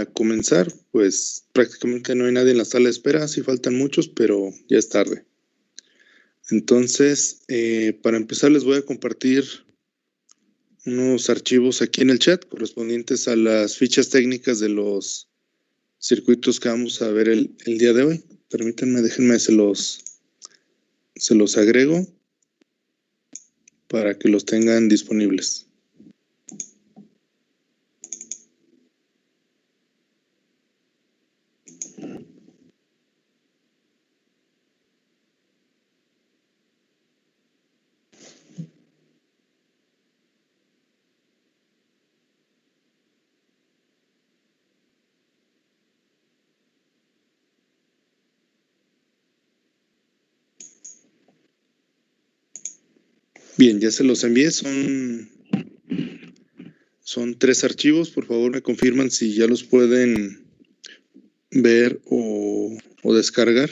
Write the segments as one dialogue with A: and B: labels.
A: comenzar, pues prácticamente no hay nadie en la sala de espera, sí faltan muchos, pero ya es tarde. Entonces, para empezar les voy a compartir unos archivos aquí en el chat correspondientes a las fichas técnicas de los circuitos que vamos a ver el día de hoy. Permítanme, déjenme, se los agrego para que los tengan disponibles. Bien, ya se los envié, son 3 archivos. Por favor me confirman si ya los pueden ver o descargar.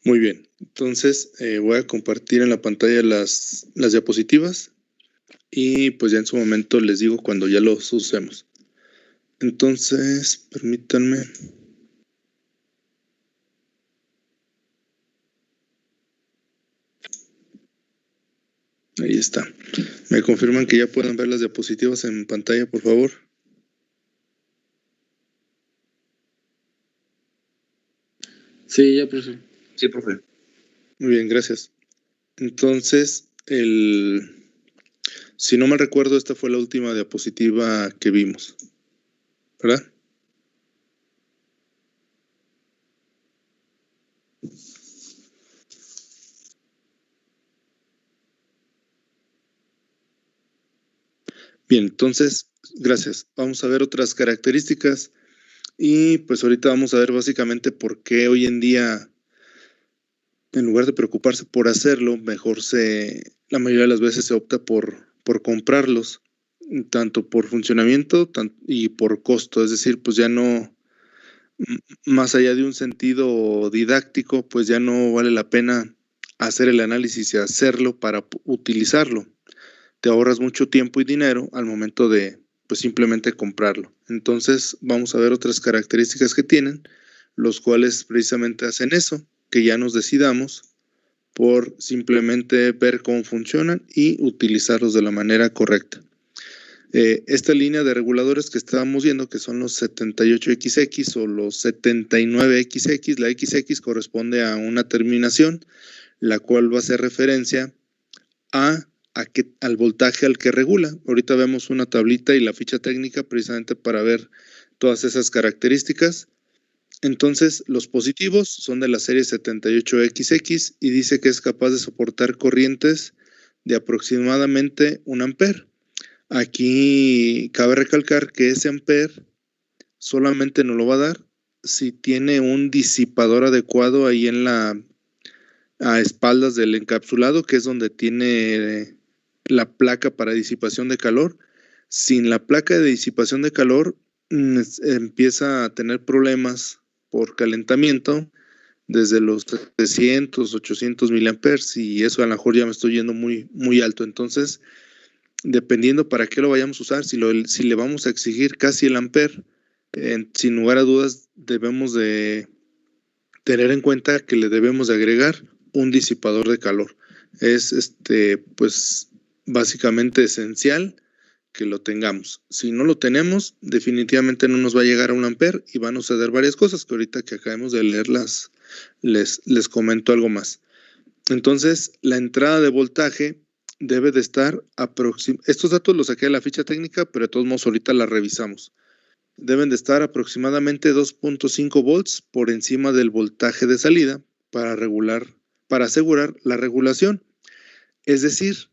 A: Muy bien, entonces voy a compartir en la pantalla las diapositivas y pues ya en su momento les digo cuando ya los usemos. Entonces, permítanme. Ahí está. ¿Me confirman que ya pueden ver las diapositivas en pantalla, por favor?
B: Sí, ya, profe.
C: Sí, profe.
A: Muy bien, gracias. Entonces, si no mal recuerdo, esta fue la última diapositiva que vimos, ¿verdad? Bien, entonces, gracias. Vamos a ver otras características y pues ahorita vamos a ver básicamente por qué hoy en día, en lugar de preocuparse por hacerlo, mejor la mayoría de las veces se opta por comprarlos, tanto por funcionamiento y por costo. Es decir, pues ya no, más allá de un sentido didáctico, pues ya no vale la pena hacer el análisis y hacerlo para utilizarlo. Te ahorras mucho tiempo y dinero al momento de pues simplemente comprarlo. Entonces vamos a ver otras características que tienen, los cuales precisamente hacen eso, que ya nos decidamos por simplemente ver cómo funcionan y utilizarlos de la manera correcta. Esta línea de reguladores que estábamos viendo, que son los 78XX o los 79XX, la XX corresponde a una terminación, la cual va a hacer referencia al voltaje al que regula. Ahorita vemos una tablita y la ficha técnica precisamente para ver todas esas características. Entonces, los positivos son de la serie 78XX y dice que es capaz de soportar corrientes de aproximadamente 1 ampere. Aquí cabe recalcar que ese ampere solamente nos lo va a dar si tiene un disipador adecuado ahí a espaldas del encapsulado, que es donde tiene la placa para disipación de calor. Sin la placa de disipación de calor, empieza a tener problemas por calentamiento desde los 700, 800 miliamperes, y eso a lo mejor ya me estoy yendo muy, muy alto. Entonces, dependiendo para qué lo vayamos a usar, si le vamos a exigir casi el ampere, sin lugar a dudas debemos de tener en cuenta que le debemos de agregar un disipador de calor. Es pues básicamente esencial que lo tengamos. Si no lo tenemos, definitivamente no nos va a llegar a 1 ampere y van a suceder varias cosas que ahorita que acabemos de leerlas les comento algo más. Entonces, la entrada de voltaje debe de estar estos datos los saqué de la ficha técnica, pero de todos modos ahorita la revisamos. Deben de estar aproximadamente 2.5 volts por encima del voltaje de salida para asegurar la regulación. Es decir,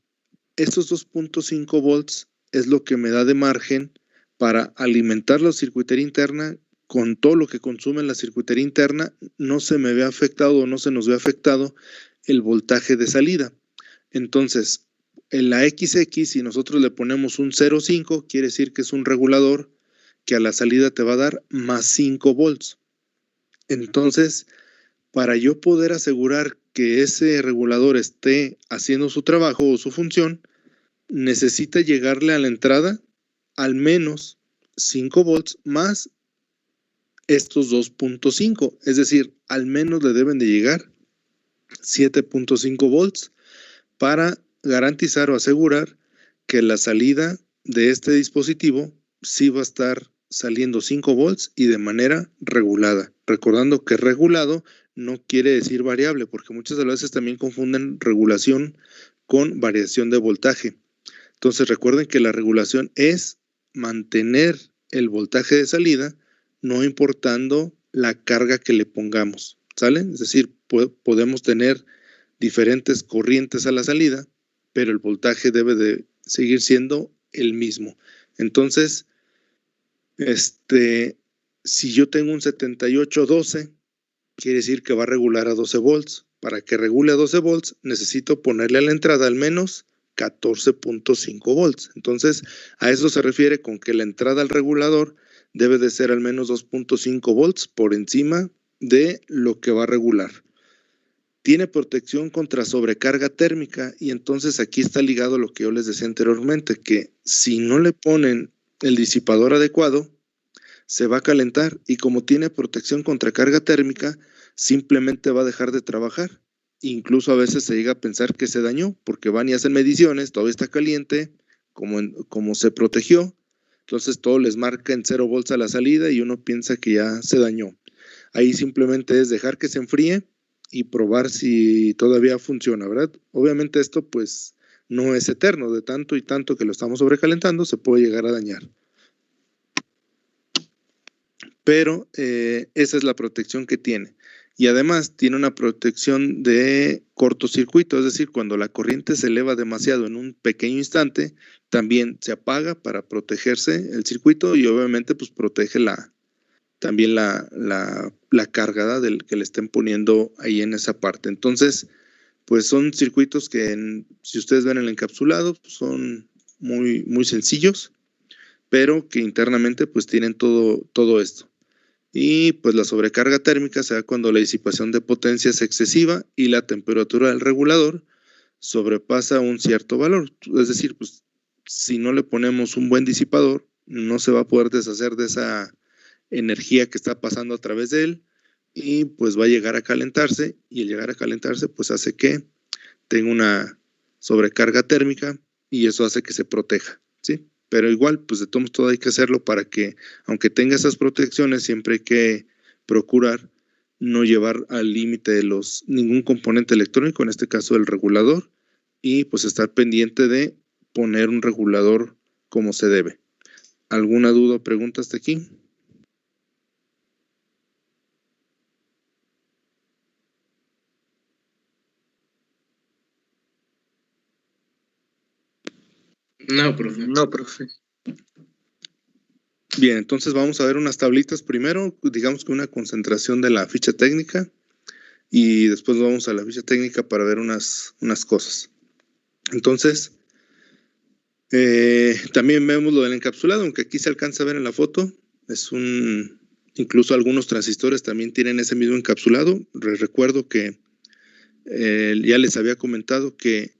A: estos 2.5 volts es lo que me da de margen para alimentar la circuitería interna. Con todo lo que consume la circuitería interna, no se me ve afectado o no se nos ve afectado el voltaje de salida. Entonces, en la XX, si nosotros le ponemos un 0.5, quiere decir que es un regulador que a la salida te va a dar más 5 volts. Entonces, para yo poder asegurar que ese regulador esté haciendo su trabajo o su función, necesita llegarle a la entrada al menos 5 volts más estos 2.5, es decir, al menos le deben de llegar 7.5 volts para garantizar o asegurar que la salida de este dispositivo sí va a estar saliendo 5 volts y de manera regulada. Recordando que regulado no quiere decir variable, porque muchas veces también confunden regulación con variación de voltaje. Entonces recuerden que la regulación es mantener el voltaje de salida, no importando la carga que le pongamos, ¿sale? Es decir, podemos tener diferentes corrientes a la salida, pero el voltaje debe de seguir siendo el mismo. Entonces, si yo tengo un 7812, quiere decir que va a regular a 12 volts. Para que regule a 12 volts, necesito ponerle a la entrada al menos 14.5 volts. Entonces, a eso se refiere con que la entrada al regulador debe de ser al menos 2.5 volts por encima de lo que va a regular. Tiene protección contra sobrecarga térmica y entonces aquí está ligado a lo que yo les decía anteriormente, que si no le ponen el disipador adecuado, se va a calentar y como tiene protección contra carga térmica, simplemente va a dejar de trabajar. Incluso a veces se llega a pensar que se dañó porque van y hacen mediciones, todavía está caliente, como se protegió, entonces todo les marca en 0 volts a la salida y uno piensa que ya se dañó. Ahí simplemente es dejar que se enfríe y probar si todavía funciona, ¿verdad? Obviamente esto pues no es eterno, de tanto y tanto que lo estamos sobrecalentando se puede llegar a dañar. Pero esa es la protección que tiene. Y además tiene una protección de cortocircuito, es decir, cuando la corriente se eleva demasiado en un pequeño instante, también se apaga para protegerse el circuito y obviamente pues protege también la carga del que le estén poniendo ahí en esa parte. Entonces, pues son circuitos que si ustedes ven el encapsulado, pues son muy, muy sencillos, pero que internamente pues tienen todo esto. Y pues la sobrecarga térmica se da cuando la disipación de potencia es excesiva y la temperatura del regulador sobrepasa un cierto valor. Es decir, pues si no le ponemos un buen disipador, no se va a poder deshacer de esa energía que está pasando a través de él y pues va a llegar a calentarse y el llegar a calentarse pues hace que tenga una sobrecarga térmica y eso hace que se proteja, ¿sí? Pero igual, pues de todos modos hay que hacerlo para que, aunque tenga esas protecciones, siempre hay que procurar no llevar al límite de ningún componente electrónico, en este caso el regulador, y pues estar pendiente de poner un regulador como se debe. ¿Alguna duda o pregunta hasta aquí?
B: No, profe.
C: No, profe.
A: Bien, entonces vamos a ver unas tablitas primero, digamos que una concentración de la ficha técnica y después vamos a la ficha técnica para ver unas cosas. Entonces, también vemos lo del encapsulado, aunque aquí se alcanza a ver en la foto, incluso algunos transistores también tienen ese mismo encapsulado. Recuerdo que ya les había comentado que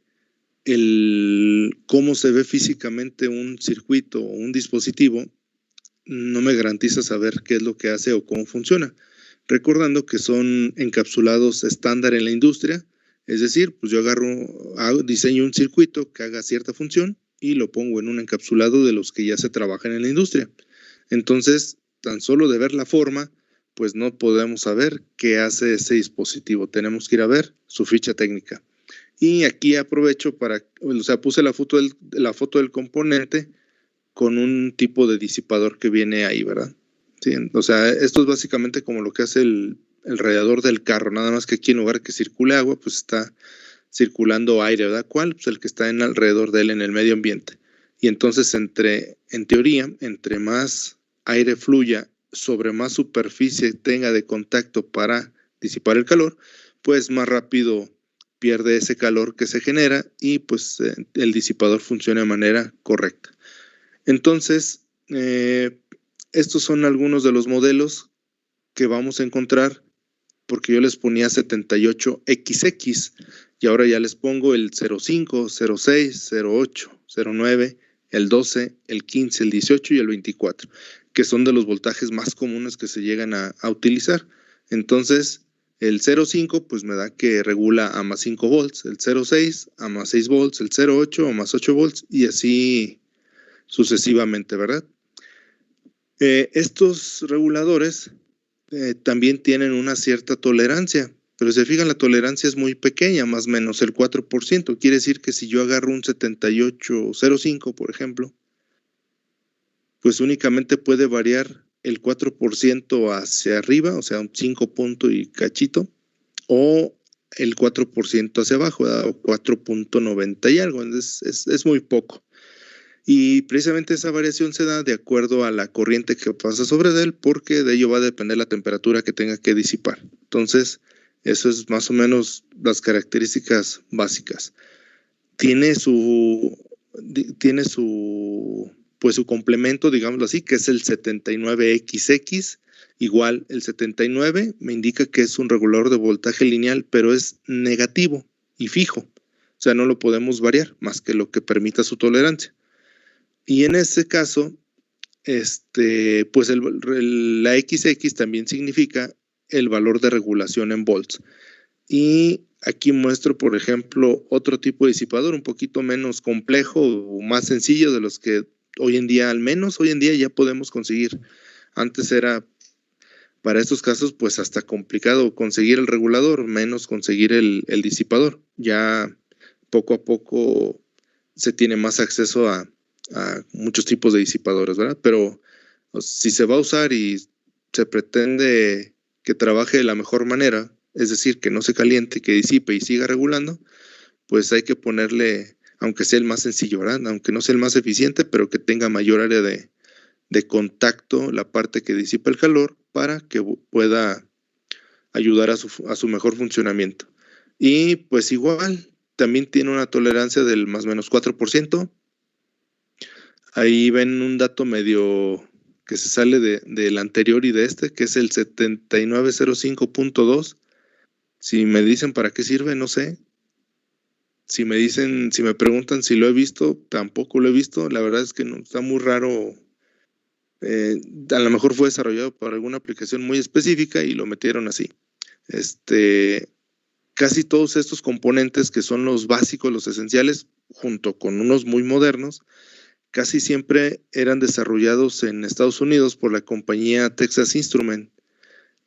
A: cómo se ve físicamente un circuito o un dispositivo no me garantiza saber qué es lo que hace o cómo funciona. Recordando que son encapsulados estándar en la industria, es decir, pues yo diseño un circuito que haga cierta función y lo pongo en un encapsulado de los que ya se trabajan en la industria. Entonces, tan solo de ver la forma, pues no podemos saber qué hace ese dispositivo. Tenemos que ir a ver su ficha técnica. Y aquí aprovecho puse la foto del componente con un tipo de disipador que viene ahí, ¿verdad? Sí, o sea, esto es básicamente como lo que hace el radiador del carro, nada más que aquí en lugar que circule agua, pues está circulando aire, ¿verdad? ¿Cuál? Pues el que está alrededor de él en el medio ambiente. Y entonces, en teoría, entre más aire fluya sobre más superficie tenga de contacto para disipar el calor, pues más rápido pierde ese calor que se genera y pues el disipador funciona de manera correcta. Entonces, estos son algunos de los modelos que vamos a encontrar, porque yo les ponía 78XX y ahora ya les pongo el 05, 06, 08, 09, el 12, el 15, el 18 y el 24, que son de los voltajes más comunes que se llegan a utilizar. Entonces, el 05 pues me da que regula a más 5 volts, el 06 a más 6 volts, el 08 a más 8 volts y así sucesivamente, ¿verdad? Estos reguladores también tienen una cierta tolerancia, pero si se fijan, la tolerancia es muy pequeña, más o menos el 4%. Quiere decir que si yo agarro un 7805, por ejemplo, pues únicamente puede variar el 4% hacia arriba, o sea, un 5 punto y cachito, o el 4% hacia abajo, ¿verdad? O 4.90 y algo, entonces es muy poco. Y precisamente esa variación se da de acuerdo a la corriente que pasa sobre él, porque de ello va a depender la temperatura que tenga que disipar. Entonces, eso es más o menos las características básicas. Tiene su pues su complemento, digámoslo así, que es el 79XX. Igual, el 79 me indica que es un regulador de voltaje lineal, pero es negativo y fijo. O sea, no lo podemos variar más que lo que permita su tolerancia. Y en ese caso, pues la XX también significa el valor de regulación en volts. Y aquí muestro, por ejemplo, otro tipo de disipador un poquito menos complejo o más sencillo de los que hoy en día, al menos hoy en día, ya podemos conseguir. Antes era, para estos casos, pues hasta complicado conseguir el regulador, menos conseguir el disipador. Ya poco a poco se tiene más acceso a muchos tipos de disipadores, ¿verdad? Pero si se va a usar y se pretende que trabaje de la mejor manera, es decir, que no se caliente, que disipe y siga regulando, pues hay que ponerle, aunque sea el más sencillo, ¿verdad? Aunque no sea el más eficiente, pero que tenga mayor área de contacto, la parte que disipa el calor, para que pueda ayudar a su mejor funcionamiento. Y pues igual, también tiene una tolerancia del más o menos 4%. Ahí ven un dato medio que se sale del anterior y de este, que es el 7905.2. Si me dicen para qué sirve, no sé. Si me preguntan si lo he visto, tampoco lo he visto. La verdad es que no, está muy raro. A lo mejor fue desarrollado para alguna aplicación muy específica y lo metieron así. Casi todos estos componentes que son los básicos, los esenciales, junto con unos muy modernos, casi siempre eran desarrollados en Estados Unidos por la compañía Texas Instruments,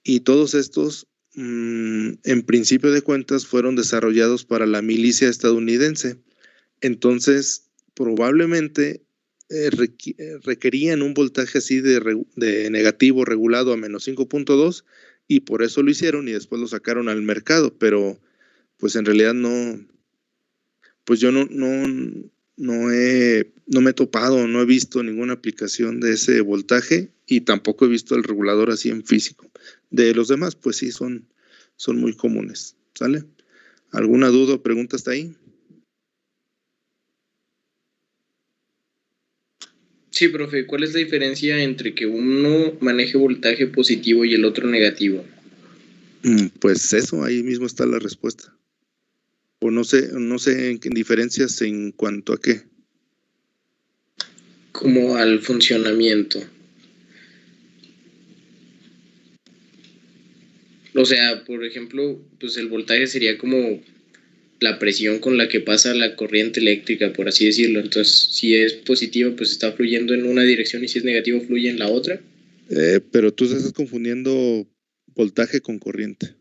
A: y todos estos, en principio de cuentas, fueron desarrollados para la milicia estadounidense. Entonces, probablemente requerían un voltaje así de negativo regulado a menos 5.2, y por eso lo hicieron y después lo sacaron al mercado, pero pues en realidad no, pues yo no me he topado, no he visto ninguna aplicación de ese voltaje y tampoco he visto el regulador así en físico. De los demás, pues sí, son muy comunes, ¿sale? ¿Alguna duda o pregunta hasta ahí?
B: Sí, profe, ¿cuál es la diferencia entre que uno maneje voltaje positivo y el otro negativo?
A: Pues eso, ahí mismo está la respuesta. O no sé en qué diferencias en cuanto a qué.
B: Como al funcionamiento. O sea, por ejemplo, pues el voltaje sería como la presión con la que pasa la corriente eléctrica, por así decirlo. Entonces, si es positivo, pues está fluyendo en una dirección, y si es negativo, fluye en la otra.
A: Pero tú estás confundiendo voltaje con corriente.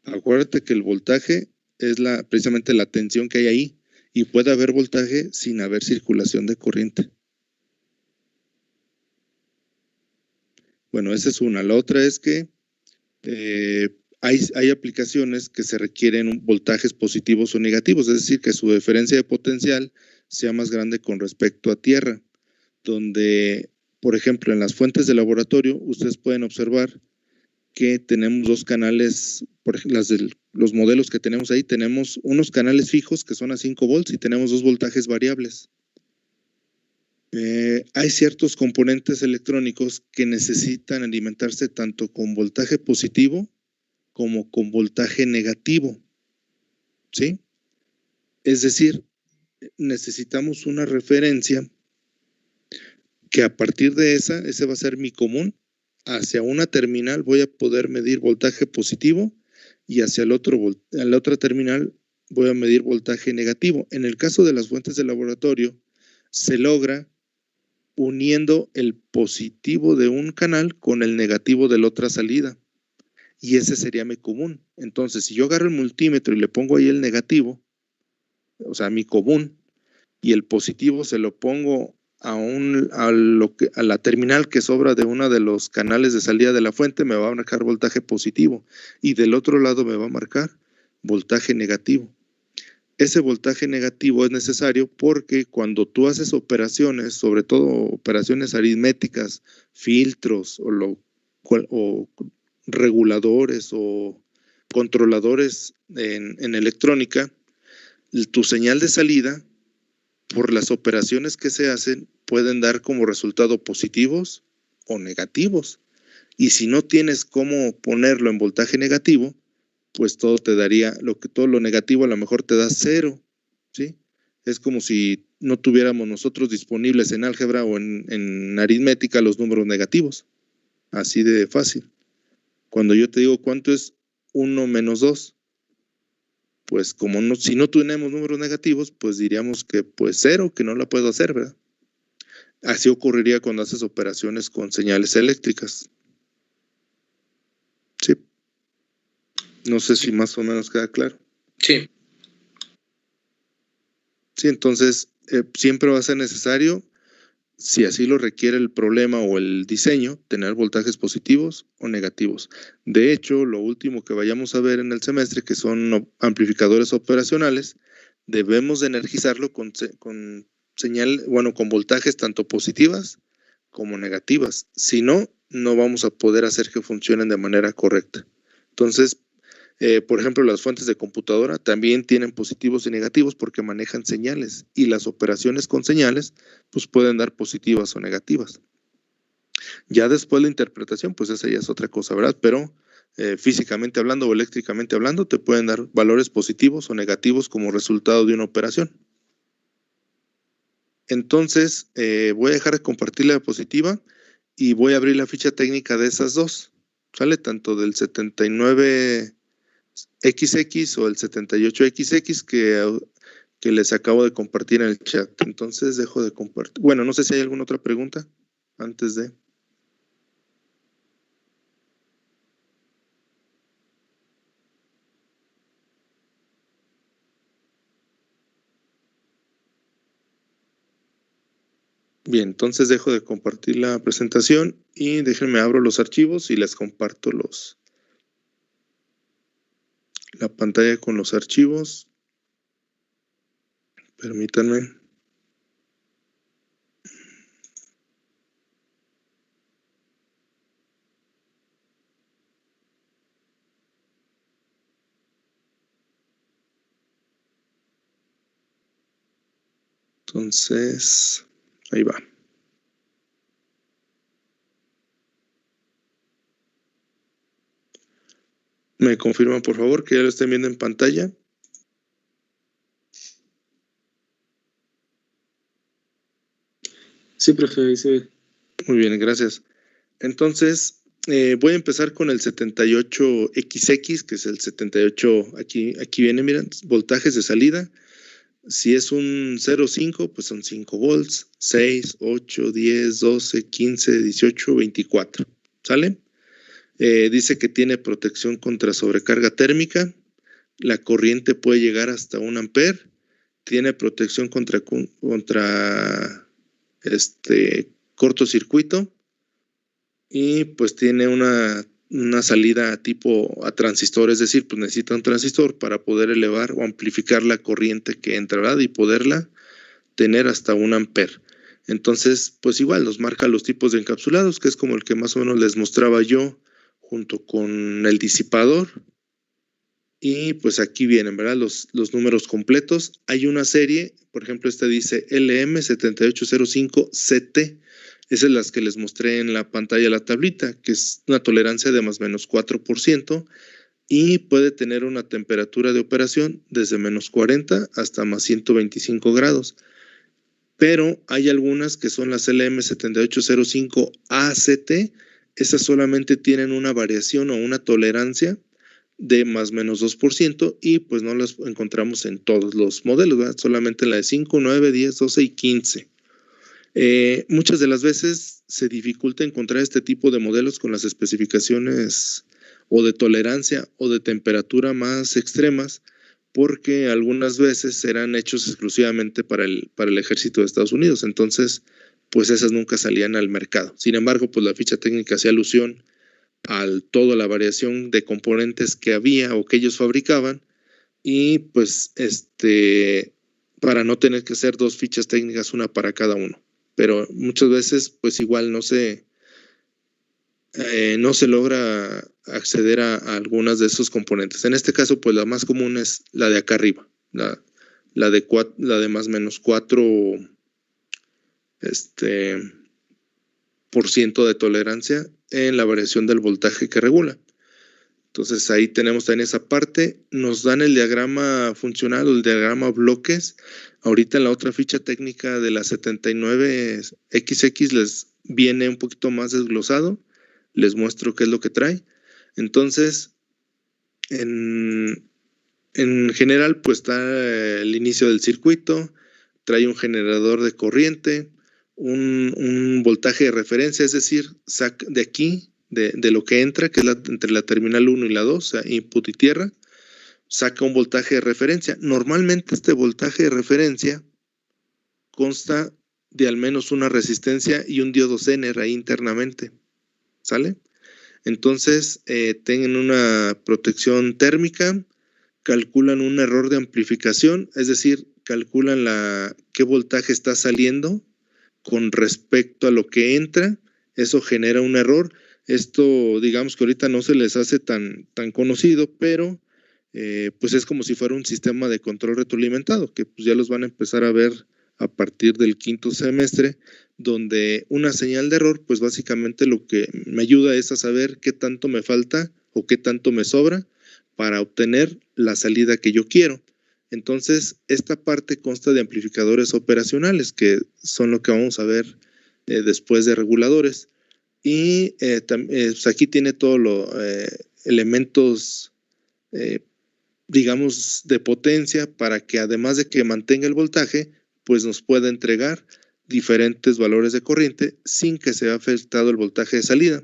A: Acuérdate que el voltaje es precisamente la tensión que hay ahí, y puede haber voltaje sin haber circulación de corriente. Bueno, esa es una. La otra es que hay aplicaciones que se requieren voltajes positivos o negativos, es decir, que su diferencia de potencial sea más grande con respecto a tierra, donde, por ejemplo, en las fuentes de laboratorio, ustedes pueden observar que tenemos dos canales, por ejemplo, los modelos que tenemos ahí, tenemos unos canales fijos que son a 5 volts y tenemos dos voltajes variables. Hay ciertos componentes electrónicos que necesitan alimentarse tanto con voltaje positivo como con voltaje negativo, ¿sí? Es decir, necesitamos una referencia que a partir de ese va a ser mi común. Hacia una terminal voy a poder medir voltaje positivo y hacia la otra terminal voy a medir voltaje negativo. En el caso de las fuentes de laboratorio, se logra uniendo el positivo de un canal con el negativo de la otra salida. Y ese sería mi común. Entonces, si yo agarro el multímetro y le pongo ahí el negativo, o sea, mi común, y el positivo se lo pongo a la terminal que sobra de uno de los canales de salida de la fuente, me va a marcar voltaje positivo. Y del otro lado me va a marcar voltaje negativo. Ese voltaje negativo es necesario porque cuando tú haces operaciones, sobre todo operaciones aritméticas, filtros o reguladores o controladores en electrónica, tu señal de salida, por las operaciones que se hacen, pueden dar como resultado positivos o negativos. Y si no tienes cómo ponerlo en voltaje negativo, pues todo te daría, todo lo negativo a lo mejor te da 0, ¿sí? Es como si no tuviéramos nosotros disponibles en álgebra o en aritmética los números negativos. Así de fácil. Cuando yo te digo cuánto es 1 menos 2, pues como si no tenemos números negativos, pues diríamos que pues 0, que no la puedo hacer, ¿verdad? Así ocurriría cuando haces operaciones con señales eléctricas. Sí. No sé si más o menos queda claro.
B: Sí.
A: Sí, entonces siempre va a ser necesario, si así lo requiere el problema o el diseño, tener voltajes positivos o negativos. De hecho, lo último que vayamos a ver en el semestre, que son amplificadores operacionales, debemos de energizarlo con voltajes tanto positivas como negativas. Si no, no vamos a poder hacer que funcionen de manera correcta. Entonces, por ejemplo, las fuentes de computadora también tienen positivos y negativos porque manejan señales y las operaciones con señales pues pueden dar positivas o negativas. Ya después la interpretación, pues esa ya es otra cosa, ¿verdad? Pero físicamente hablando o eléctricamente hablando te pueden dar valores positivos o negativos como resultado de una operación. Entonces, voy a dejar de compartir la diapositiva y voy a abrir la ficha técnica de esas dos. ¿Sale? Tanto del 79XX o el 78XX que les acabo de compartir en el chat. Entonces dejo de compartir. Bueno, no sé si hay alguna otra pregunta antes de... Bien, entonces dejo de compartir la presentación y déjenme abro los archivos y les comparto la pantalla con los archivos. Permítanme. Entonces, ahí va. ¿Me confirman, por favor, que ya lo estén viendo en pantalla?
C: Sí, profe, ahí se ve.
A: Muy bien, gracias. Entonces, voy a empezar con el 78XX, que es el 78, aquí viene, miren, voltajes de salida. Si es un 0,5, pues son 5 volts, 6, 8, 10, 12, 15, 18, 24. ¿Sale? Dice que tiene protección contra sobrecarga térmica. La corriente puede llegar hasta 1 ampere. Tiene protección contra cortocircuito. Y pues tiene una salida tipo a transistor, es decir, pues necesita un transistor para poder elevar o amplificar la corriente que entra, ¿verdad? Y poderla tener hasta 1 ampere. Entonces, pues igual nos marca los tipos de encapsulados, que es como el que más o menos les mostraba yo, junto con el disipador. Y pues aquí vienen, ¿verdad? Los números completos. Hay una serie, por ejemplo, esta dice LM7805CT. Esas son las que les mostré en la pantalla de la tablita, que es una tolerancia de más o menos 4% y puede tener una temperatura de operación desde menos 40 hasta más 125 grados. Pero hay algunas que son las LM7805ACT. Esas solamente tienen una variación o una tolerancia de más o menos 2% y pues no las encontramos en todos los modelos, ¿verdad? Solamente en la de 5, 9, 10, 12 y 15. Muchas de las veces se dificulta encontrar este tipo de modelos con las especificaciones o de tolerancia o de temperatura más extremas, porque algunas veces serán hechos exclusivamente para el ejército de Estados Unidos. Entonces, pues esas nunca salían al mercado. Sin embargo, pues la ficha técnica hacía alusión a toda la variación de componentes que había o que ellos fabricaban y pues para no tener que hacer dos fichas técnicas, una para cada uno. Pero muchas veces pues igual no se logra acceder a algunas de esos componentes. En este caso pues la más común es la de acá arriba, la de más o menos 4% de tolerancia en la variación del voltaje que regula. Entonces ahí tenemos también esa parte. Nos dan el diagrama funcional o el diagrama bloques. Ahorita en la otra ficha técnica de la 79XX les viene un poquito más desglosado. Les muestro qué es lo que trae. Entonces, en general, pues está el inicio del circuito, trae un generador de corriente, un voltaje de referencia, es decir, de aquí, de lo que entra, que es entre la terminal 1 y la 2, o sea, input y tierra, saca un voltaje de referencia. Normalmente este voltaje de referencia consta de al menos una resistencia y un diodo Zener ahí internamente, ¿sale? Entonces, tienen una protección térmica, calculan un error de amplificación, es decir, calculan qué voltaje está saliendo con respecto a lo que entra. Eso genera un error. Esto, digamos que ahorita no se les hace tan conocido, pero pues es como si fuera un sistema de control retroalimentado, que pues ya los van a empezar a ver a partir del quinto semestre, donde una señal de error, pues básicamente lo que me ayuda es a saber qué tanto me falta o qué tanto me sobra para obtener la salida que yo quiero. Entonces, esta parte consta de amplificadores operacionales, que son lo que vamos a ver después de reguladores. Y pues aquí tiene todos los elementos, digamos, de potencia para que además de que mantenga el voltaje, pues nos pueda entregar diferentes valores de corriente sin que se vea afectado el voltaje de salida.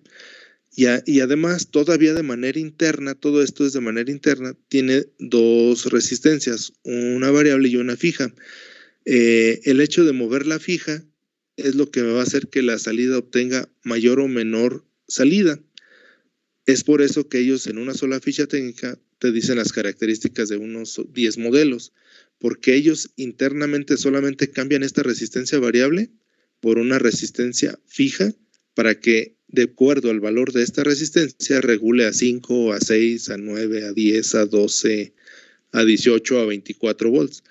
A: Y además, todavía de manera interna, todo esto es de manera interna, tiene dos resistencias, una variable y una fija. El hecho de mover la fija es lo que me va a hacer que la salida obtenga mayor o menor salida. Es por eso que ellos en una sola ficha técnica te dicen las características de unos 10 modelos, porque ellos internamente solamente cambian esta resistencia variable por una resistencia fija para que de acuerdo al valor de esta resistencia regule a 5, a 6, a 9, a 10, a 12, a 18, a 24 volts.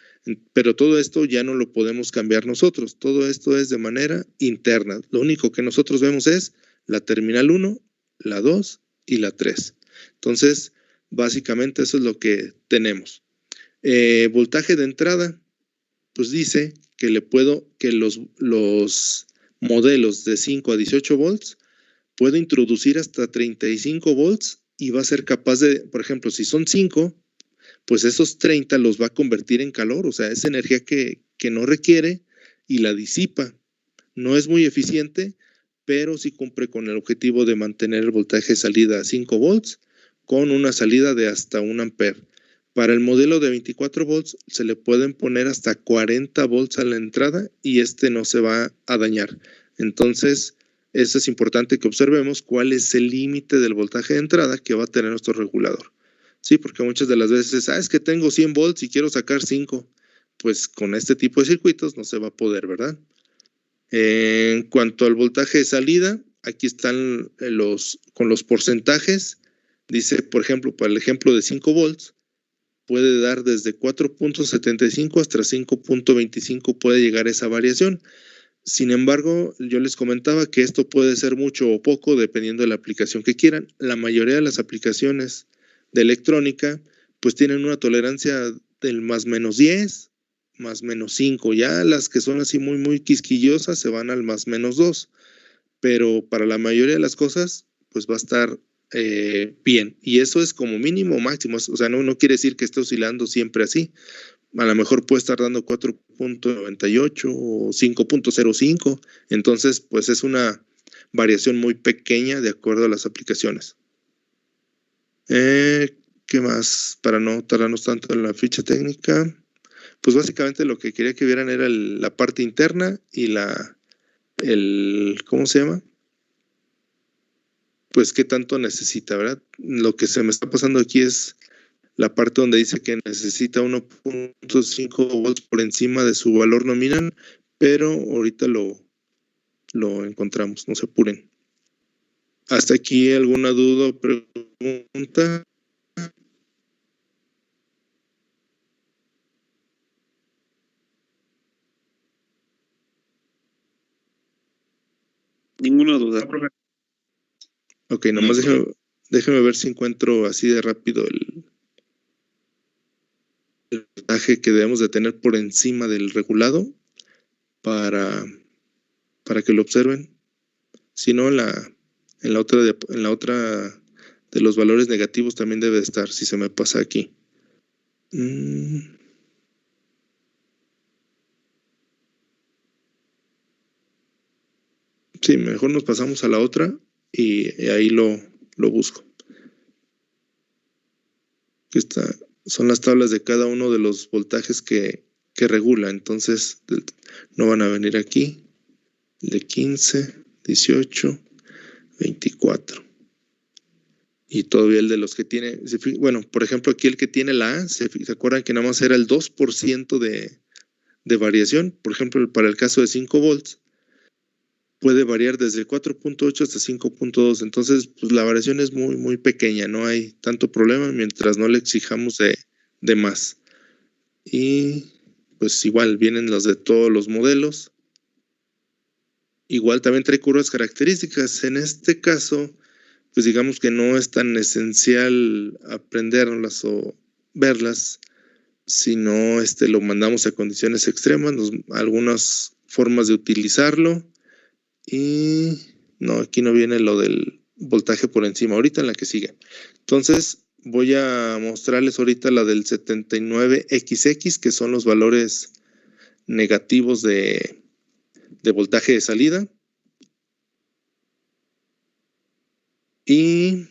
A: Pero todo esto ya no lo podemos cambiar nosotros. Todo esto es de manera interna. Lo único que nosotros vemos es la terminal 1, la 2 y la 3. Entonces, básicamente eso es lo que tenemos. Voltaje de entrada, pues dice que los modelos de 5 a 18 volts puedo introducir hasta 35 volts y va a ser capaz de, por ejemplo, si son 5, pues esos 30 los va a convertir en calor, o sea, es energía que no requiere y la disipa. No es muy eficiente, pero sí cumple con el objetivo de mantener el voltaje de salida a 5 volts con una salida de hasta 1 ampere. Para el modelo de 24 volts se le pueden poner hasta 40 volts a la entrada y no se va a dañar. Entonces, eso es importante que observemos cuál es el límite del voltaje de entrada que va a tener nuestro regulador. Sí, porque muchas de las veces, es que tengo 100 volts y quiero sacar 5. Pues con este tipo de circuitos no se va a poder, ¿verdad? En cuanto al voltaje de salida, aquí están con los porcentajes. Dice, por ejemplo, para el ejemplo de 5 volts, puede dar desde 4.75 hasta 5.25 puede llegar esa variación. Sin embargo, yo les comentaba que esto puede ser mucho o poco dependiendo de la aplicación que quieran. La mayoría de las aplicaciones de electrónica pues tienen una tolerancia del más menos 10, más menos 5. Ya las que son así muy, muy quisquillosas se van al más menos 2. Pero para la mayoría de las cosas pues va a estar bien. Y eso es como mínimo o máximo. O sea, no quiere decir que esté oscilando siempre así. A lo mejor puede estar dando 4.98 o 5.05. Entonces, pues es una variación muy pequeña de acuerdo a las aplicaciones. ¿Qué más? Para no tardarnos tanto en la ficha técnica. Pues básicamente lo que quería que vieran era la parte interna y ¿cómo se llama? Pues qué tanto necesita, ¿verdad? Lo que se me está pasando aquí es la parte donde dice que necesita 1.5 volts por encima de su valor nominal, pero ahorita lo encontramos, no se apuren. ¿Hasta aquí alguna duda o pregunta?
C: Ninguna duda.
A: Ok, nomás déjeme ver si encuentro así de rápido el voltaje que debemos de tener por encima del regulado para que lo observen. Si no, en la otra de los valores negativos también debe estar, si se me pasa aquí. Sí, mejor nos pasamos a la otra y ahí lo busco. Son las tablas de cada uno de los voltajes que regula, entonces no van a venir aquí. De 15, 18, 24. Y todavía el de los que tiene, bueno, por ejemplo, aquí el que tiene la A, ¿se acuerdan que nada más era el 2% de variación? Por ejemplo, para el caso de 5 volts, puede variar desde 4.8 hasta 5.2. Entonces, pues la variación es muy, muy pequeña, no hay tanto problema mientras no le exijamos de más. Y pues igual vienen los de todos los modelos. Igual también trae curvas características. En este caso, pues digamos que no es tan esencial aprenderlas o verlas, sino lo mandamos a condiciones extremas, algunas formas de utilizarlo. Y no, aquí no viene lo del voltaje por encima, ahorita en la que sigue. Entonces voy a mostrarles ahorita la del 79XX, que son los valores negativos de voltaje de salida. Y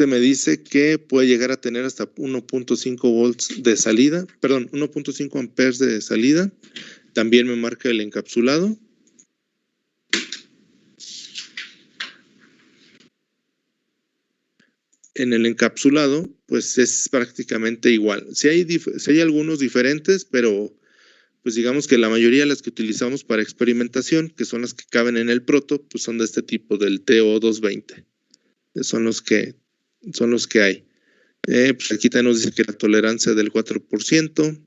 A: me dice que puede llegar a tener hasta 1.5 volts de salida, perdón, 1.5 amperes de salida. También me marca el encapsulado. En el encapsulado, pues es prácticamente igual. Sí hay algunos diferentes, pero pues digamos que la mayoría de las que utilizamos para experimentación, que son las que caben en el proto, pues son de este tipo, del TO220. Son los que hay. Pues aquí también nos dice que la tolerancia del 4%.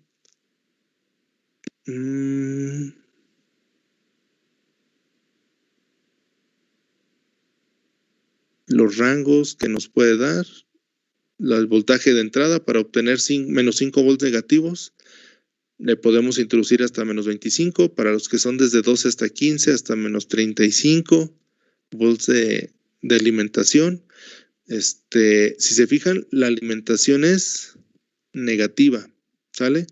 A: Los rangos que nos puede dar. El voltaje de entrada para obtener menos 5 volts negativos. Le podemos introducir hasta menos 25. Para los que son desde 12 hasta 15, hasta menos 35 volts de alimentación. Si se fijan, la alimentación es negativa, ¿sale?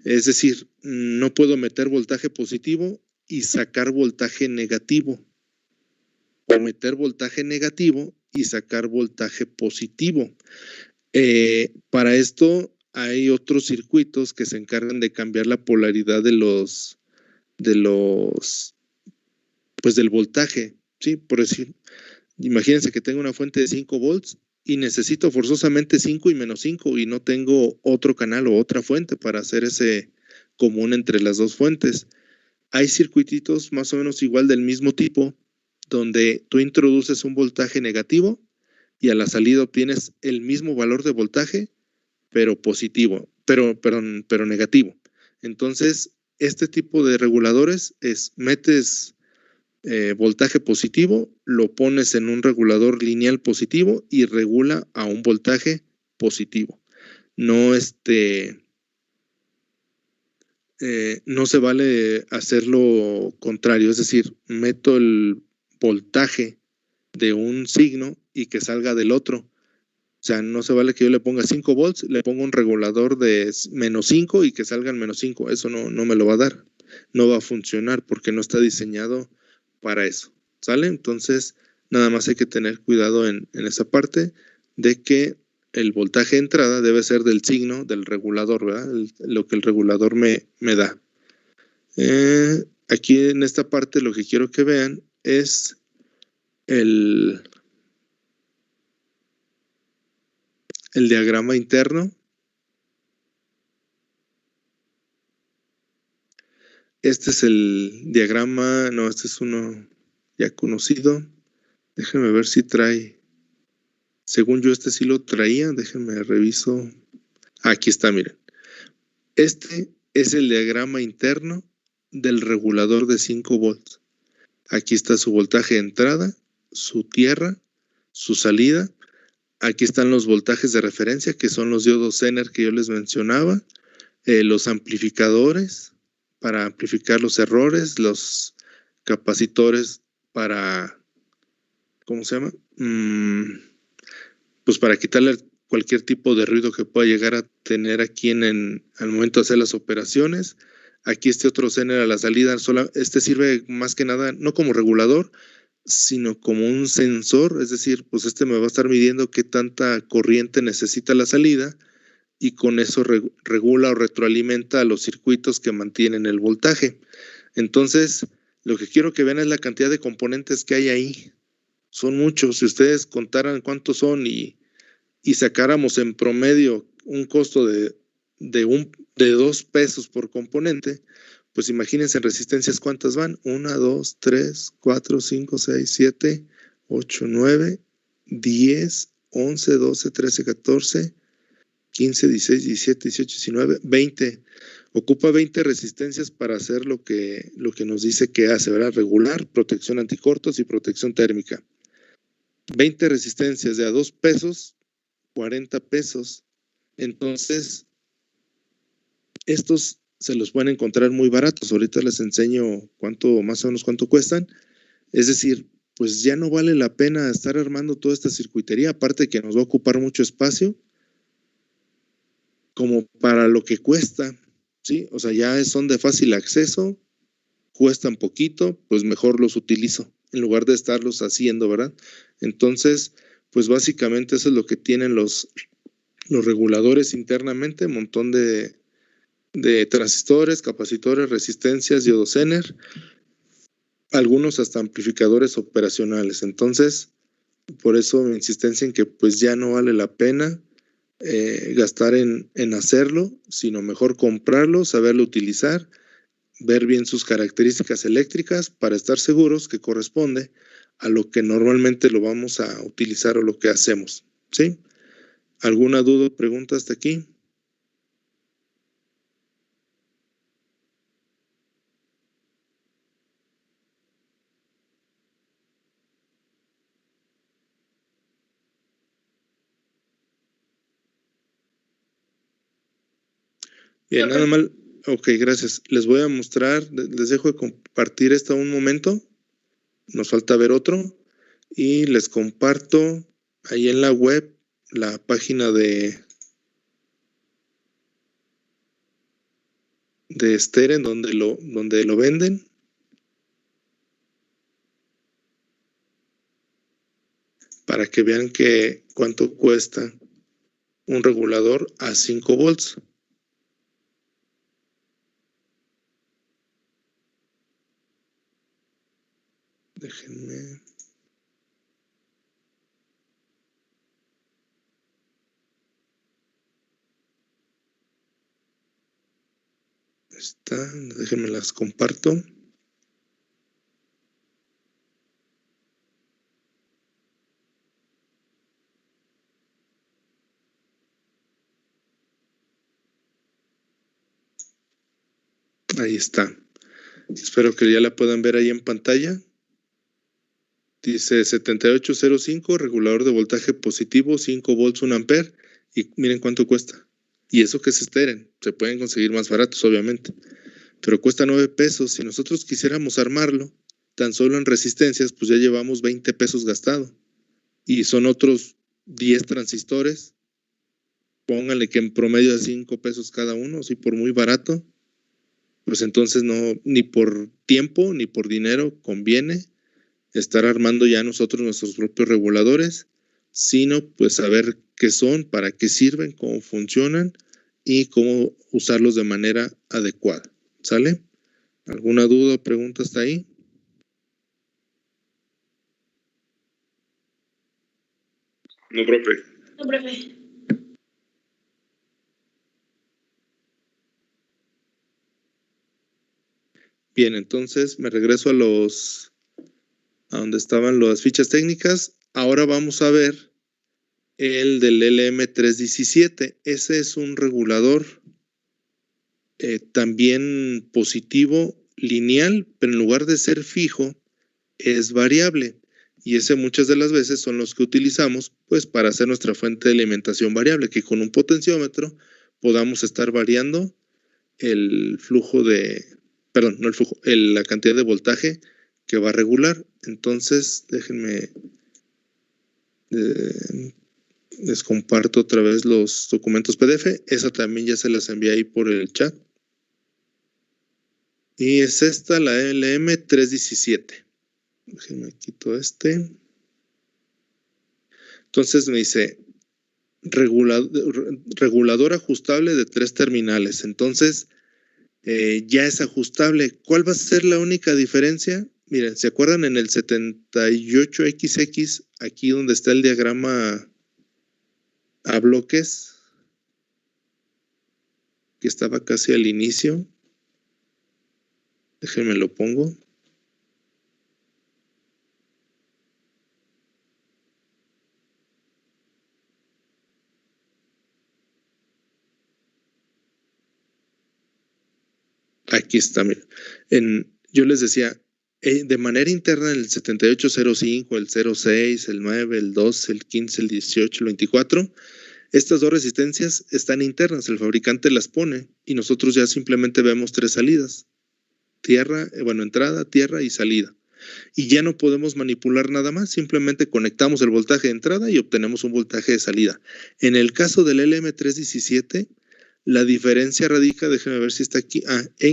A: Es decir, no puedo meter voltaje positivo y sacar voltaje negativo. O meter voltaje negativo y sacar voltaje positivo. Para esto hay otros circuitos que se encargan de cambiar la polaridad pues del voltaje, ¿sí? Por decir, imagínense que tengo una fuente de 5 volts y necesito forzosamente 5 y menos 5 y no tengo otro canal o otra fuente para hacer ese común entre las dos fuentes. Hay circuititos más o menos igual del mismo tipo donde tú introduces un voltaje negativo y a la salida obtienes el mismo valor de voltaje, pero positivo, pero negativo. Entonces, este tipo de reguladores es, metes voltaje positivo, lo pones en un regulador lineal positivo y regula a un voltaje positivo. No no se vale hacer lo contrario, es decir, meto el voltaje de un signo y que salga del otro. O sea, no se vale que yo le ponga 5 volts, le pongo un regulador de -5 y que salga en -5. Eso no me lo va a dar. No va a funcionar porque no está diseñado para eso. ¿Sale? Entonces, nada más hay que tener cuidado en esa parte de que el voltaje de entrada debe ser del signo del regulador, ¿verdad? Lo que el regulador me da. Aquí en esta parte lo que quiero que vean es el diagrama interno. Este es el diagrama, no, este es uno ya conocido. Déjenme ver si trae. Según yo, este sí lo traía. Déjenme reviso. Aquí está, miren. Este es el diagrama interno del regulador de 5 volts. Aquí está su voltaje de entrada, su tierra, su salida. Aquí están los voltajes de referencia, que son los diodos Zener que yo les mencionaba. Los amplificadores para amplificar los errores, los capacitores para, ¿cómo se llama? Pues para quitarle cualquier tipo de ruido que pueda llegar a tener aquí al momento de hacer las operaciones. Aquí este otro Zener a la salida, este sirve más que nada no como regulador, sino como un sensor, es decir, pues este me va a estar midiendo qué tanta corriente necesita la salida y con eso regula o retroalimenta a los circuitos que mantienen el voltaje. Entonces, lo que quiero que vean es la cantidad de componentes que hay ahí. Son muchos. Si ustedes contaran cuántos son y sacáramos en promedio un costo de 2 pesos por componente, pues imagínense en resistencias cuántas van. 1, 2, 3, 4, 5, 6, 7, 8, 9, 10, 11, 12, 13, 14, 15, 16, 17, 18, 19, 20. Ocupa 20 resistencias para hacer lo que nos dice que hace, ¿verdad? Regular, protección anticortos y protección térmica. 20 resistencias de a 2 pesos, 40 pesos. Entonces, estos se los pueden encontrar muy baratos. Ahorita les enseño más o menos cuánto cuestan. Es decir, pues ya no vale la pena estar armando toda esta circuitería, aparte que nos va a ocupar mucho espacio, como para lo que cuesta, ¿sí? O sea, ya son de fácil acceso, cuestan poquito, pues mejor los utilizo, en lugar de estarlos haciendo, ¿verdad? Entonces, pues básicamente eso es lo que tienen los reguladores internamente, un montón de transistores, capacitores, resistencias, diodos Zener, algunos hasta amplificadores operacionales. Entonces, por eso mi insistencia en que pues ya no vale la pena gastar en hacerlo, sino mejor comprarlo, saberlo utilizar, ver bien sus características eléctricas para estar seguros que corresponde a lo que normalmente lo vamos a utilizar o lo que hacemos, ¿sí? ¿Alguna duda o pregunta hasta aquí? Bien, nada mal. Ok, gracias. Les voy a mostrar, les dejo de compartir esto un momento. Nos falta ver otro. Y les comparto ahí en la web la página de Steren donde lo venden. Para que vean cuánto cuesta un regulador a 5 volts. Déjenme. Déjenme las comparto. Ahí está. Espero que ya la puedan ver ahí en pantalla. Dice 7805, regulador de voltaje positivo, 5 volts, 1 ampere. Y miren cuánto cuesta. Y eso que es esteren. Se pueden conseguir más baratos, obviamente. Pero cuesta 9 pesos. Si nosotros quisiéramos armarlo, tan solo en resistencias, pues ya llevamos 20 pesos gastado. Y son otros 10 transistores. Pónganle que en promedio a 5 pesos cada uno, si por muy barato. Pues entonces no, ni por tiempo, ni por dinero conviene estar armando ya nosotros nuestros propios reguladores, sino pues saber qué son, para qué sirven, cómo funcionan y cómo usarlos de manera adecuada. ¿Sale? ¿Alguna duda o pregunta hasta ahí?
C: No, profe.
D: No, profe.
A: Bien, entonces me regreso a donde estaban las fichas técnicas. Ahora vamos a ver el del LM317. Ese es un regulador también positivo lineal, pero en lugar de ser fijo, es variable. Y ese muchas de las veces son los que utilizamos pues para hacer nuestra fuente de alimentación variable, que con un potenciómetro podamos estar variando el flujo de, perdón, no el flujo, la cantidad de voltaje que va a regular. Entonces, déjenme, les comparto otra vez los documentos PDF. Esa también ya se las envié ahí por el chat. Y es esta, la LM317. Déjenme quito este. Entonces me dice regulador ajustable de 3 terminales. Entonces ya es ajustable. ¿Cuál va a ser la única diferencia? Miren, ¿se acuerdan en el 78XX, aquí donde está el diagrama a bloques, que estaba casi al inicio? Déjenme lo pongo. Aquí está, miren. Yo les decía, de manera interna el 7805, el 06, el 9, el 12, el 15, el 18, el 24, estas dos resistencias están internas, el fabricante las pone y nosotros ya simplemente vemos 3 salidas. Entrada, tierra y salida. Y ya no podemos manipular nada más, simplemente conectamos el voltaje de entrada y obtenemos un voltaje de salida. En el caso del LM317, la diferencia radica, déjenme ver si está aquí,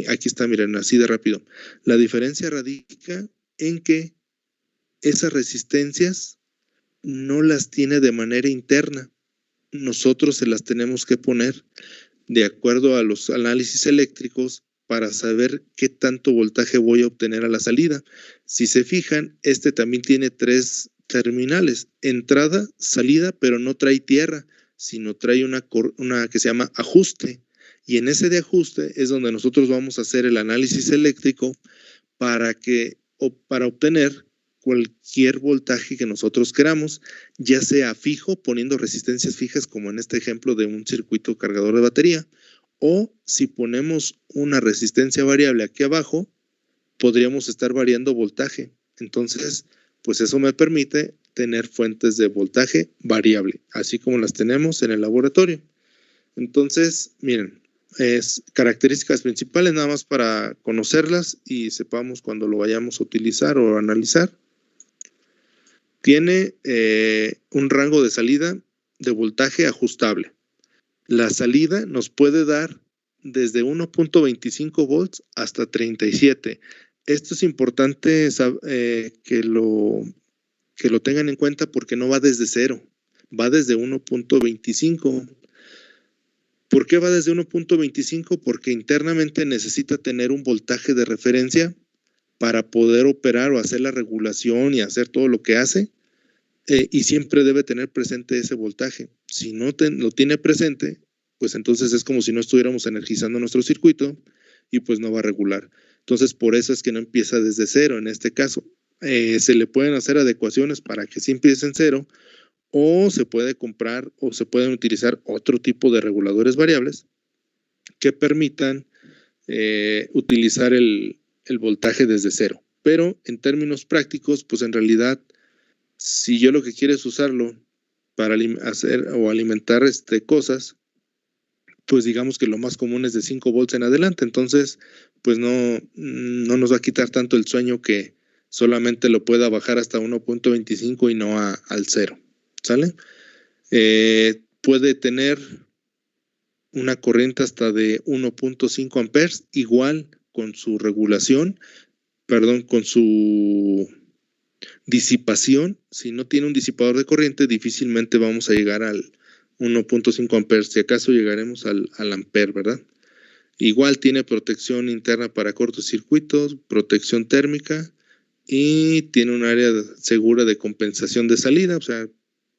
A: aquí está, miren, así de rápido. La diferencia radica en que esas resistencias no las tiene de manera interna. Nosotros se las tenemos que poner de acuerdo a los análisis eléctricos para saber qué tanto voltaje voy a obtener a la salida. Si se fijan, este también tiene 3 terminales, entrada, salida, pero no trae tierra, sino trae una que se llama ajuste. Y en ese de ajuste es donde nosotros vamos a hacer el análisis eléctrico para obtener cualquier voltaje que nosotros queramos, ya sea fijo, poniendo resistencias fijas, como en este ejemplo de un circuito cargador de batería, o si ponemos una resistencia variable aquí abajo, podríamos estar variando voltaje. Entonces, pues eso me permite tener fuentes de voltaje variable, así como las tenemos en el laboratorio. Entonces, miren, características principales nada más para conocerlas y sepamos cuando lo vayamos a utilizar o analizar. Tiene un rango de salida de voltaje ajustable. La salida nos puede dar desde 1.25 volts hasta 37. Esto es importante que lo tengan en cuenta porque no va desde 0, va desde 1.25. ¿Por qué va desde 1.25? Porque internamente necesita tener un voltaje de referencia para poder operar o hacer la regulación y hacer todo lo que hace. Y siempre debe tener presente ese voltaje. Si no lo tiene presente, pues entonces es como si no estuviéramos energizando nuestro circuito y pues no va a regular. Entonces por eso es que no empieza desde 0 en este caso. Se le pueden hacer adecuaciones para que sí empiece en 0 o se puede comprar o se pueden utilizar otro tipo de reguladores variables que permitan utilizar el voltaje desde cero. Pero en términos prácticos, pues en realidad, si yo lo que quiero es usarlo para hacer o alimentar cosas, pues digamos que lo más común es de 5 volts en adelante. Entonces, pues no nos va a quitar tanto el sueño que solamente lo pueda bajar hasta 1.25 y no al 0. ¿Sale? Puede tener una corriente hasta de 1.5 amperes, igual con su regulación, con su disipación. Si no tiene un disipador de corriente, difícilmente vamos a llegar al 1.5 amperes, si acaso llegaremos al amper, ¿verdad? Igual tiene protección interna para cortocircuitos, protección térmica y tiene un área segura de compensación de salida, o sea,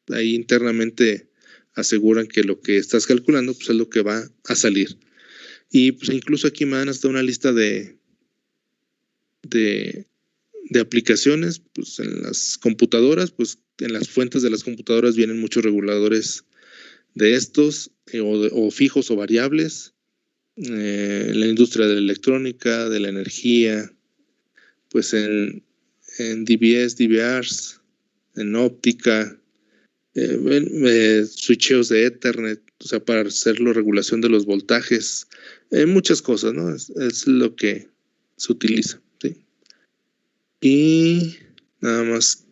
A: ahí internamente aseguran que lo que estás calculando pues es lo que va a salir. Y pues incluso aquí me dan hasta una lista de aplicaciones, pues en las computadoras, pues en las fuentes de las computadoras vienen muchos reguladores de estos, o fijos o variables, en la industria de la electrónica, de la energía, pues en DBS, DVRs, en óptica, switcheos de Ethernet, o sea, para hacer la regulación de los voltajes, muchas cosas, ¿no? Es lo que se utiliza, ¿sí? Y nada más,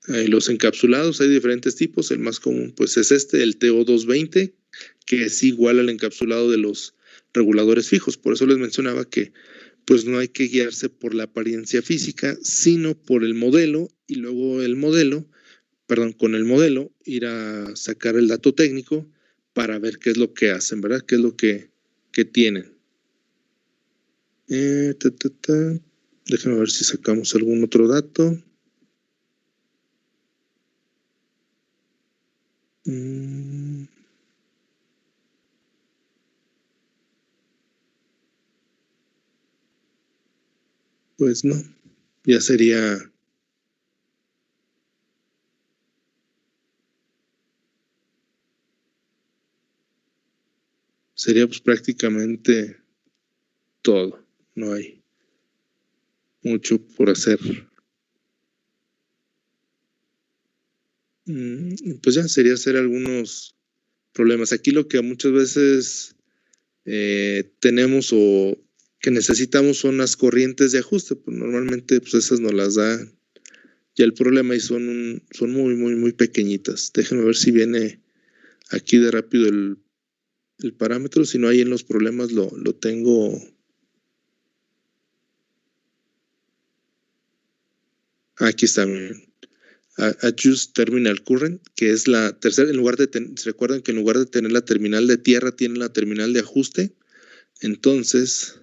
A: los encapsulados, hay diferentes tipos. El más común pues es el TO220, que es igual al encapsulado de los reguladores fijos. Por eso les mencionaba que pues no hay que guiarse por la apariencia física, sino por el modelo, y luego con el modelo ir a sacar el dato técnico para ver qué es lo que hacen, ¿verdad? Qué es lo que tienen. Déjenme ver si sacamos algún otro dato. Pues no, ya sería pues prácticamente todo, no hay mucho por hacer. Pues ya sería hacer algunos problemas. Aquí lo que muchas veces tenemos o que necesitamos son las corrientes de ajuste, pues normalmente pues esas nos las da ya el problema y son muy, muy, muy pequeñitas. Déjenme ver si viene aquí de rápido el parámetro, si no hay en los problemas lo tengo. Aquí está, miren. Adjust Terminal Current, que es la tercera, recuerdan que en lugar de tener la terminal de tierra, tiene la terminal de ajuste. Entonces,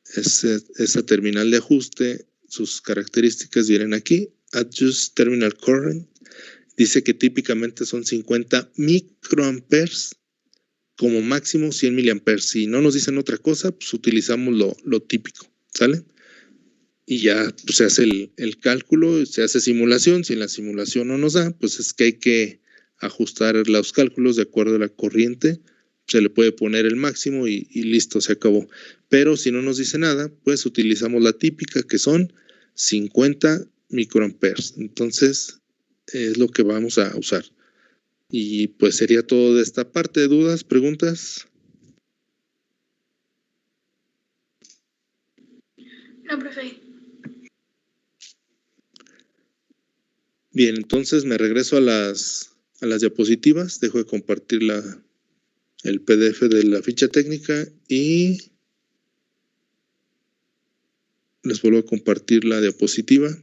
A: esa terminal de ajuste, sus características vienen aquí. Adjust Terminal Current, dice que típicamente son 50 microamperes, como máximo 100 miliamperes. Si no nos dicen otra cosa, pues utilizamos lo típico, ¿sale? Y ya pues, se hace el cálculo, se hace simulación. Si en la simulación no nos da, pues es que hay que ajustar los cálculos de acuerdo a la corriente. Se le puede poner el máximo y listo, se acabó. Pero si no nos dice nada, pues utilizamos la típica, que son 50 microamperes. Entonces, es lo que vamos a usar. Y pues sería todo de esta parte. ¿Dudas, preguntas?
D: No, profe.
A: Bien, entonces me regreso a las diapositivas. Dejo de compartir el PDF de la ficha técnica y les vuelvo a compartir la diapositiva,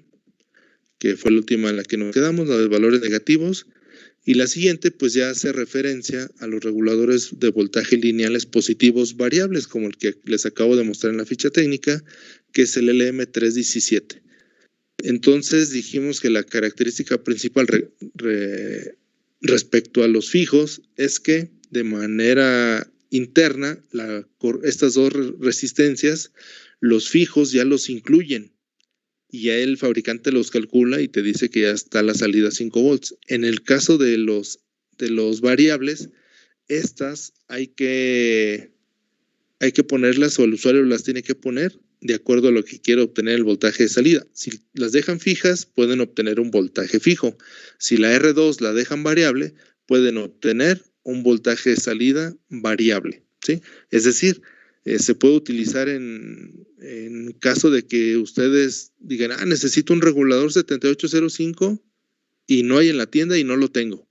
A: que fue la última en la que nos quedamos, la de valores negativos. Y la siguiente pues ya hace referencia a los reguladores de voltaje lineales positivos variables, como el que les acabo de mostrar en la ficha técnica, que es el LM317. Entonces dijimos que la característica principal respecto a los fijos es que de manera interna estas dos resistencias, los fijos ya los incluyen y ya el fabricante los calcula y te dice que ya está la salida 5 volts. En el caso de los variables, estas hay que hay que ponerlas o el usuario las tiene que poner de acuerdo a lo que quiere obtener el voltaje de salida. Si las dejan fijas, pueden obtener un voltaje fijo. Si la R2 la dejan variable, pueden obtener un voltaje de salida variable, ¿sí? Es decir, se puede utilizar en caso de que ustedes digan, necesito un regulador 7805 y no hay en la tienda y no lo tengo.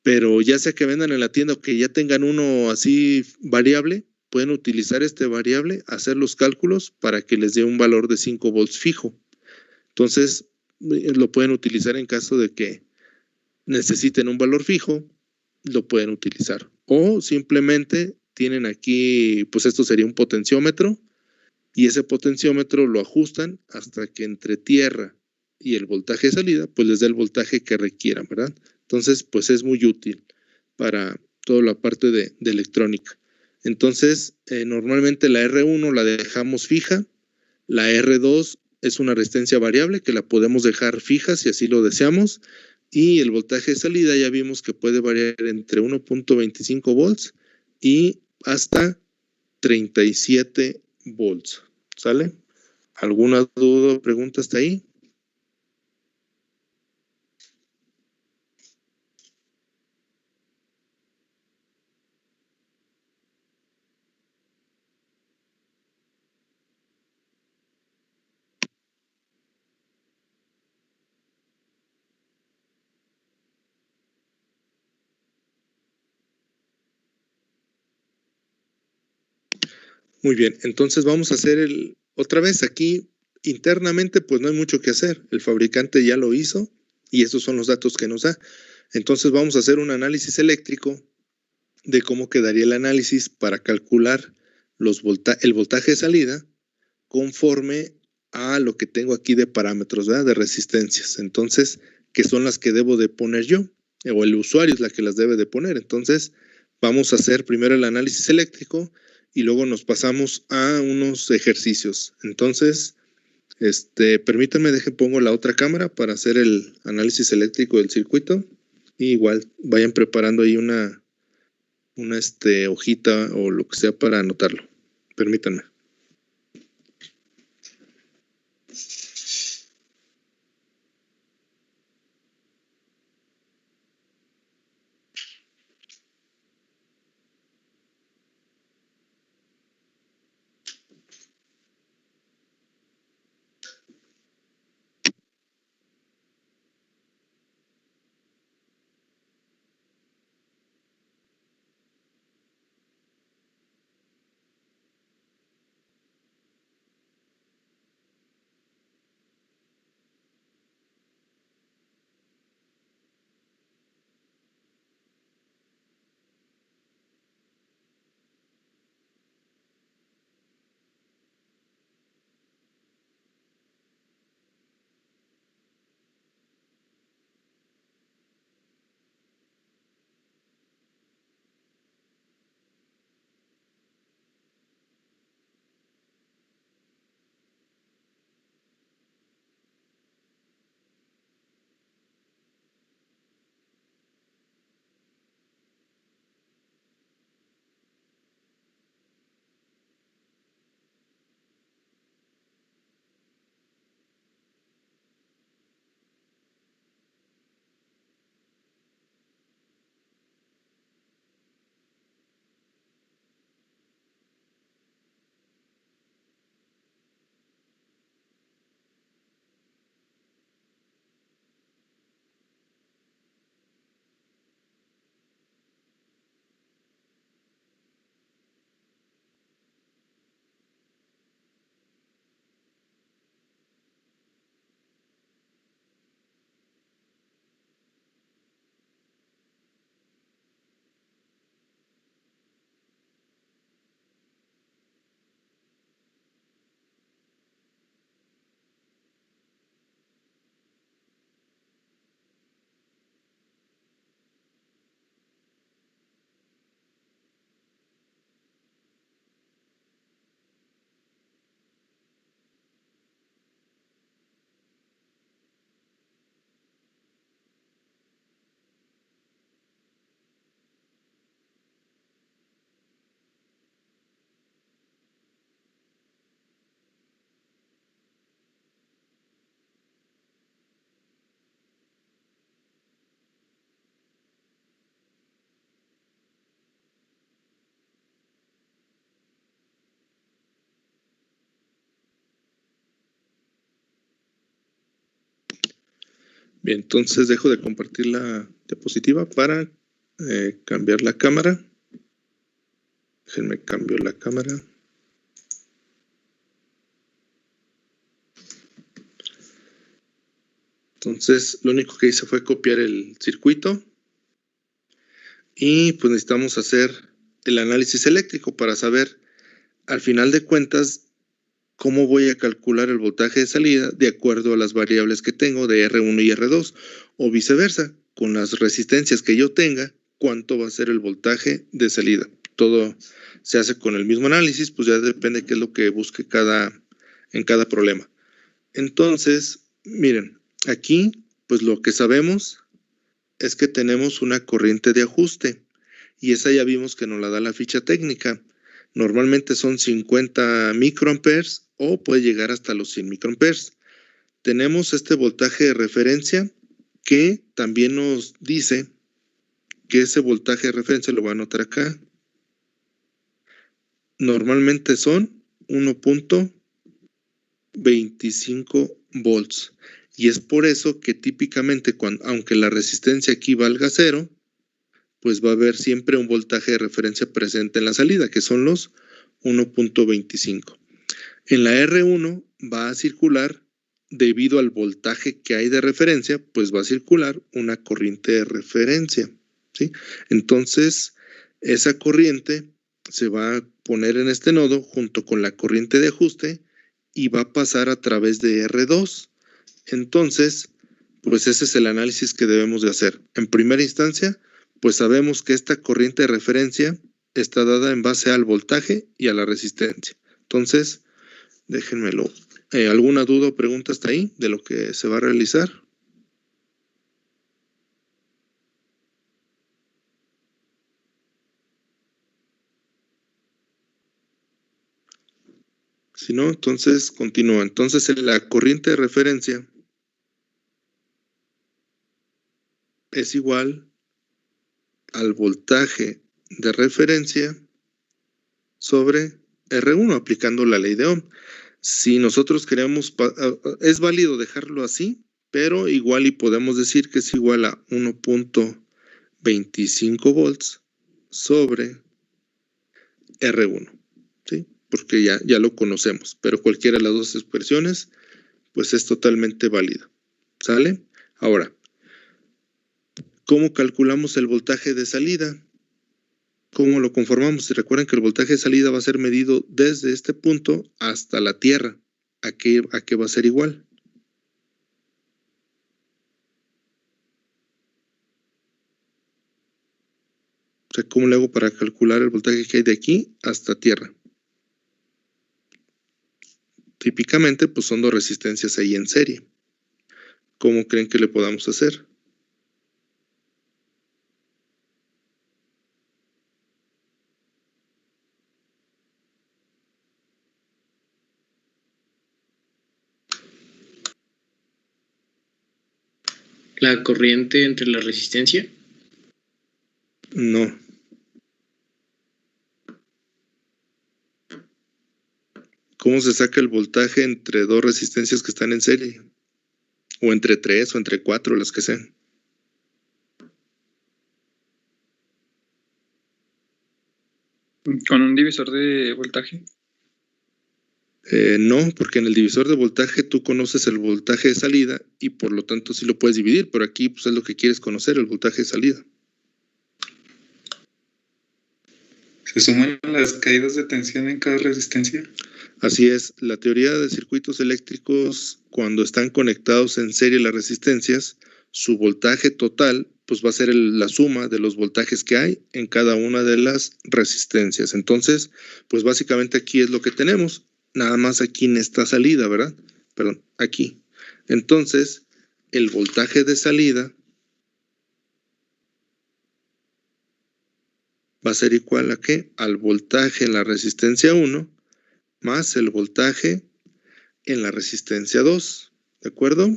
A: Pero ya sea que vendan en la tienda o que ya tengan uno así variable, pueden utilizar este variable, hacer los cálculos para que les dé un valor de 5 volts fijo. Entonces, lo pueden utilizar en caso de que necesiten un valor fijo, lo pueden utilizar. O simplemente tienen aquí, pues esto sería un potenciómetro, y ese potenciómetro lo ajustan hasta que entre tierra y el voltaje de salida, pues les dé el voltaje que requieran, ¿verdad? Entonces, pues es muy útil para toda la parte de electrónica. Entonces, normalmente la R1 la dejamos fija, la R2 es una resistencia variable que la podemos dejar fija si así lo deseamos, y el voltaje de salida ya vimos que puede variar entre 1.25 volts y hasta 37 volts. ¿Sale? ¿Alguna duda o pregunta hasta ahí? Muy bien, entonces vamos a hacer otra vez aquí internamente, pues no hay mucho que hacer. El fabricante ya lo hizo y estos son los datos que nos da. Entonces vamos a hacer un análisis eléctrico de cómo quedaría el análisis para calcular el voltaje de salida conforme a lo que tengo aquí de parámetros, ¿verdad? De resistencias. Entonces, ¿qué son las que debo de poner yo? O el usuario es la que las debe de poner. Entonces, vamos a hacer primero el análisis eléctrico y luego nos pasamos a unos ejercicios. Entonces, permítanme, pongo la otra cámara para hacer el análisis eléctrico del circuito. Y igual, vayan preparando ahí una hojita o lo que sea para anotarlo. Permítanme. Bien, entonces dejo de compartir la diapositiva para cambiar la cámara. Déjenme cambio la cámara. Entonces, lo único que hice fue copiar el circuito. Y pues necesitamos hacer el análisis eléctrico para saber, al final de cuentas, cómo voy a calcular el voltaje de salida de acuerdo a las variables que tengo de R1 y R2, o viceversa, con las resistencias que yo tenga, cuánto va a ser el voltaje de salida. Todo se hace con el mismo análisis, pues ya depende qué es lo que busque en cada problema. Entonces, miren, aquí, pues lo que sabemos es que tenemos una corriente de ajuste, y esa ya vimos que nos la da la ficha técnica. Normalmente son 50 microamperes o puede llegar hasta los 100 microamperes. Tenemos este voltaje de referencia que también nos dice que ese voltaje de referencia, lo voy a anotar acá, normalmente son 1.25 volts. Y es por eso que típicamente, aunque la resistencia aquí valga 0, pues va a haber siempre un voltaje de referencia presente en la salida, que son los 1.25. En la R1 va a circular, debido al voltaje que hay de referencia, pues va a circular una corriente de referencia, ¿sí? Entonces, esa corriente se va a poner en este nodo junto con la corriente de ajuste y va a pasar a través de R2. Entonces, pues ese es el análisis que debemos de hacer. En primera instancia, pues sabemos que esta corriente de referencia está dada en base al voltaje y a la resistencia. Entonces, déjenmelo. ¿Alguna duda o pregunta hasta ahí de lo que se va a realizar? Si no, entonces continúa. Entonces, la corriente de referencia es igual al voltaje de referencia sobre R1, aplicando la ley de Ohm. Si nosotros queremos, es válido dejarlo así, pero igual y podemos decir que es igual a 1.25 volts sobre R1, ¿sí? Porque ya lo conocemos, pero cualquiera de las dos expresiones, pues es totalmente válida. ¿Sale? Ahora, ¿cómo calculamos el voltaje de salida? ¿Cómo lo conformamos? Si recuerdan que el voltaje de salida va a ser medido desde este punto hasta la Tierra. ¿A qué va a ser igual? O sea, ¿cómo le hago para calcular el voltaje que hay de aquí hasta Tierra? Típicamente, pues son dos resistencias ahí en serie. ¿Cómo creen que le podamos hacer?
B: La corriente entre la resistencia.
A: No. ¿Cómo se saca el voltaje entre dos resistencias que están en serie? O entre 3 o entre 4, las que sean.
D: ¿Con un divisor de voltaje?
A: No, porque en el divisor de voltaje tú conoces el voltaje de salida y por lo tanto sí lo puedes dividir, pero aquí pues es lo que quieres conocer, el voltaje de salida.
E: ¿Se suman las caídas de tensión en cada resistencia?
A: Así es, la teoría de circuitos eléctricos, cuando están conectados en serie las resistencias, su voltaje total pues va a ser la suma de los voltajes que hay en cada una de las resistencias. Entonces, pues básicamente aquí es lo que tenemos, nada más aquí en esta salida, ¿verdad? Perdón, aquí. Entonces, el voltaje de salida va a ser igual a ¿qué? Al voltaje en la resistencia 1 más el voltaje en la resistencia 2, ¿de acuerdo?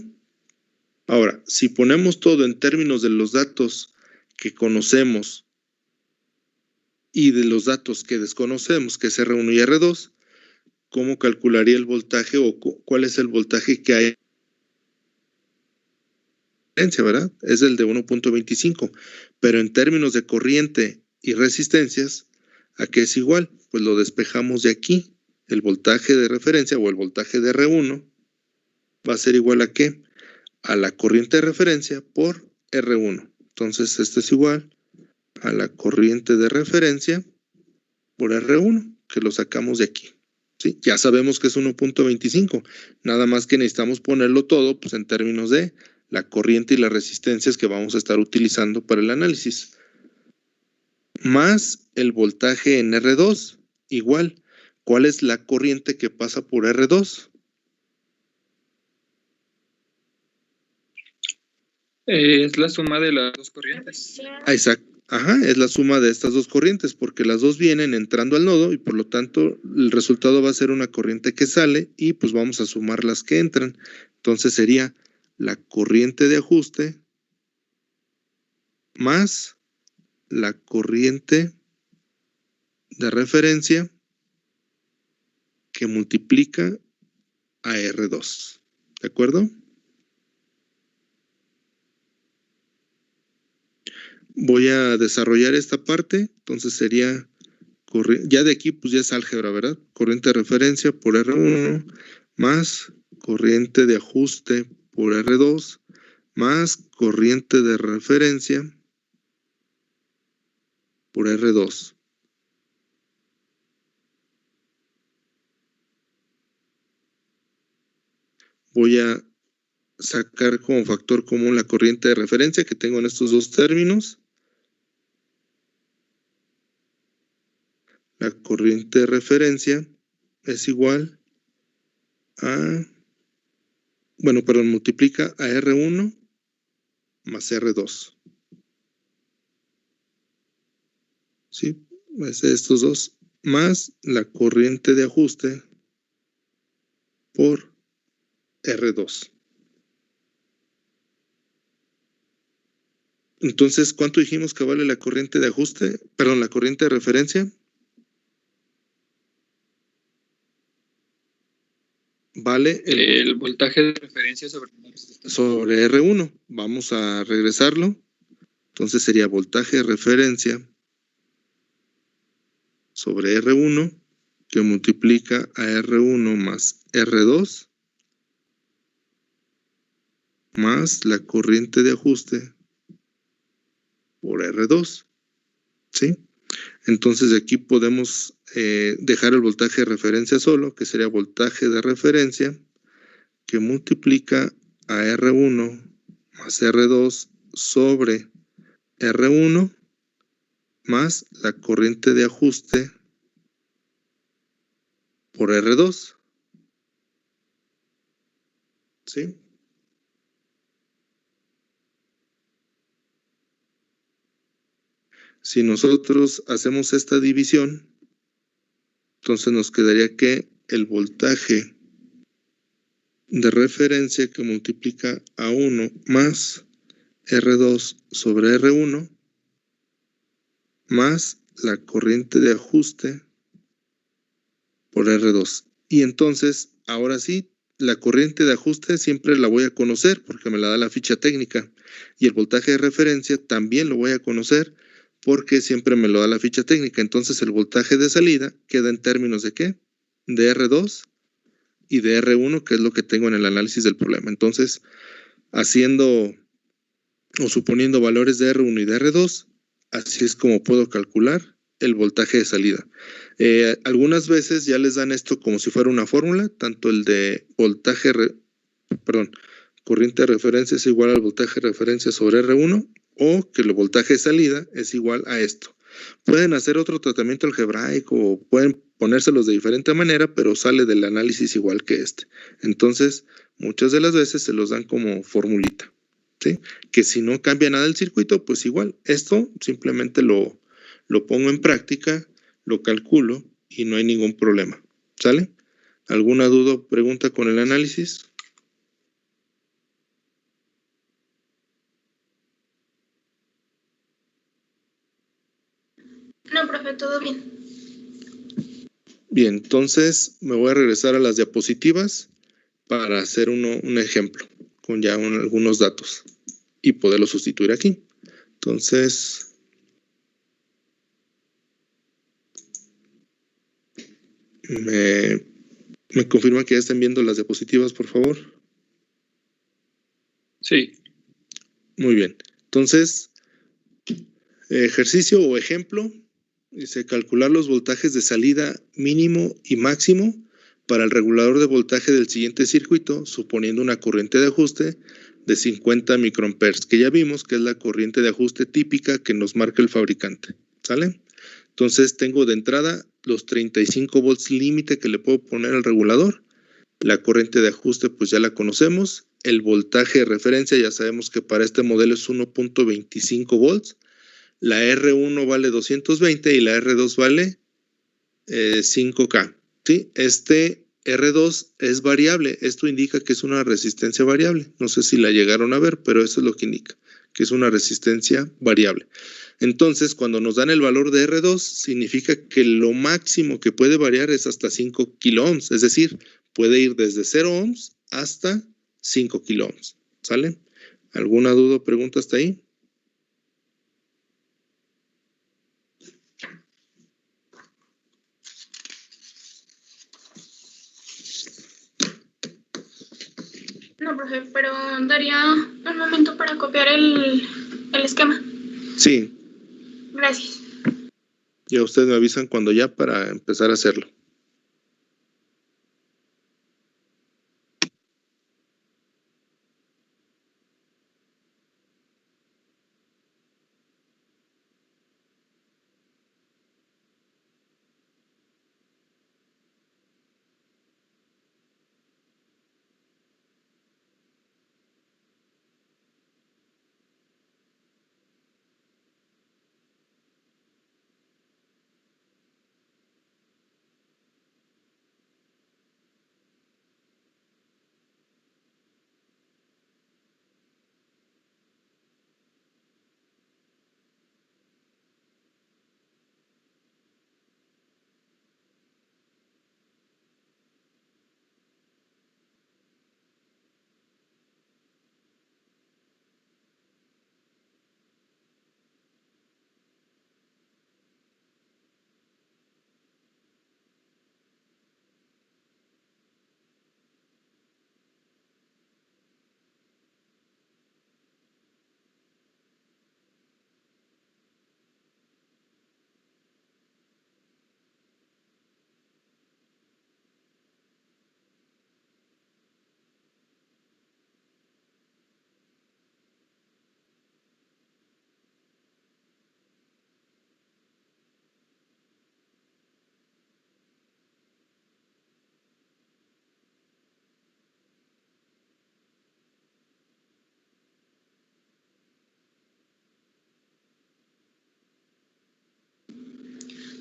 A: Ahora, si ponemos todo en términos de los datos que conocemos y de los datos que desconocemos, que es R1 y R2, ¿cómo calcularía el voltaje o cuál es el voltaje que hay referencia, ¿verdad? Es el de 1.25. Pero en términos de corriente y resistencias, ¿a qué es igual? Pues lo despejamos de aquí. El voltaje de referencia o el voltaje de R1 va a ser igual ¿a qué? A la corriente de referencia por R1. Entonces, esto es igual a la corriente de referencia por R1, que lo sacamos de aquí. ¿Sí? Ya sabemos que es 1.25. Nada más que necesitamos ponerlo todo pues, en términos de la corriente y las resistencias que vamos a estar utilizando para el análisis. Más el voltaje en R2, igual. ¿Cuál es la corriente que pasa por R2?
D: Es la suma de las dos corrientes.
A: Exacto. Ajá, es la suma de estas dos corrientes, porque las dos vienen entrando al nodo y por lo tanto el resultado va a ser una corriente que sale y pues vamos a sumar las que entran. Entonces sería la corriente de ajuste más la corriente de referencia que multiplica a R2. ¿De acuerdo? Voy a desarrollar esta parte, entonces sería, ya de aquí pues ya es álgebra, ¿verdad? Corriente de referencia por R1 más corriente de ajuste por R2 más corriente de referencia por R2. Voy a sacar como factor común la corriente de referencia que tengo en estos dos términos. La corriente de referencia es igual a, bueno, perdón, multiplica a R1 más R2. ¿Sí? Es estos dos más la corriente de ajuste por R2. Entonces, ¿cuánto dijimos que vale la corriente de ajuste? Perdón, la corriente de referencia. Vale
D: el voltaje de referencia
A: sobre R1. Vamos a regresarlo. Entonces sería voltaje de referencia sobre R1 que multiplica a R1 más R2 más la corriente de ajuste por R2. ¿Sí? Entonces de aquí podemos dejar el voltaje de referencia solo, que sería voltaje de referencia que multiplica a R1 más R2 sobre R1 más la corriente de ajuste por R2. ¿Sí? Si nosotros hacemos esta división, entonces nos quedaría que el voltaje de referencia que multiplica a 1 más R2 sobre R1 más la corriente de ajuste por R2. Y entonces, ahora sí, la corriente de ajuste siempre la voy a conocer porque me la da la ficha técnica. Y el voltaje de referencia también lo voy a conocer porque siempre me lo da la ficha técnica. Entonces el voltaje de salida queda en términos de ¿qué? De R2 y de R1, que es lo que tengo en el análisis del problema. Entonces, haciendo o suponiendo valores de R1 y de R2, así es como puedo calcular el voltaje de salida. Algunas veces ya les dan esto como si fuera una fórmula, tanto el de corriente de referencia es igual al voltaje de referencia sobre R1 o que el voltaje de salida es igual a esto. Pueden hacer otro tratamiento algebraico o pueden ponérselos de diferente manera, pero sale del análisis igual que este. Entonces, muchas de las veces se los dan como formulita. ¿Sí? Que si no cambia nada el circuito, pues igual, esto simplemente lo pongo en práctica, lo calculo y no hay ningún problema. ¿Sale? ¿Alguna duda o pregunta con el análisis?
F: No, profe, todo bien.
A: Bien, entonces me voy a regresar a las diapositivas para hacer un ejemplo con ya algunos datos. y poderlo sustituir aquí. Entonces, me confirma que ya están viendo las diapositivas, por favor.
D: Sí.
A: Muy bien. Entonces, ejercicio o ejemplo, dice calcular los voltajes de salida mínimo y máximo para el regulador de voltaje del siguiente circuito, suponiendo una corriente de ajuste de 50 microamperes, que ya vimos que es la corriente de ajuste típica que nos marca el fabricante, ¿sale? Entonces tengo de entrada los 35 volts límite que le puedo poner al regulador. La corriente de ajuste pues ya la conocemos. El voltaje de referencia ya sabemos que para este modelo es 1.25 volts. La R1 vale 220 y la R2 vale 5K. ¿Sí? Este R2 es variable. Esto indica que es una resistencia variable. No sé si la llegaron a ver, pero eso es lo que indica, que es una resistencia variable. Entonces, cuando nos dan el valor de R2, significa que lo máximo que puede variar es hasta 5 kilo ohms. Es decir, puede ir desde 0 ohms hasta 5 kilo ohms. ¿Sale? ¿Alguna duda o pregunta hasta ahí?
F: No, profe, pero daría un momento para copiar el esquema.
A: Sí.
F: Gracias.
A: Ya ustedes me avisan cuando ya para empezar a hacerlo.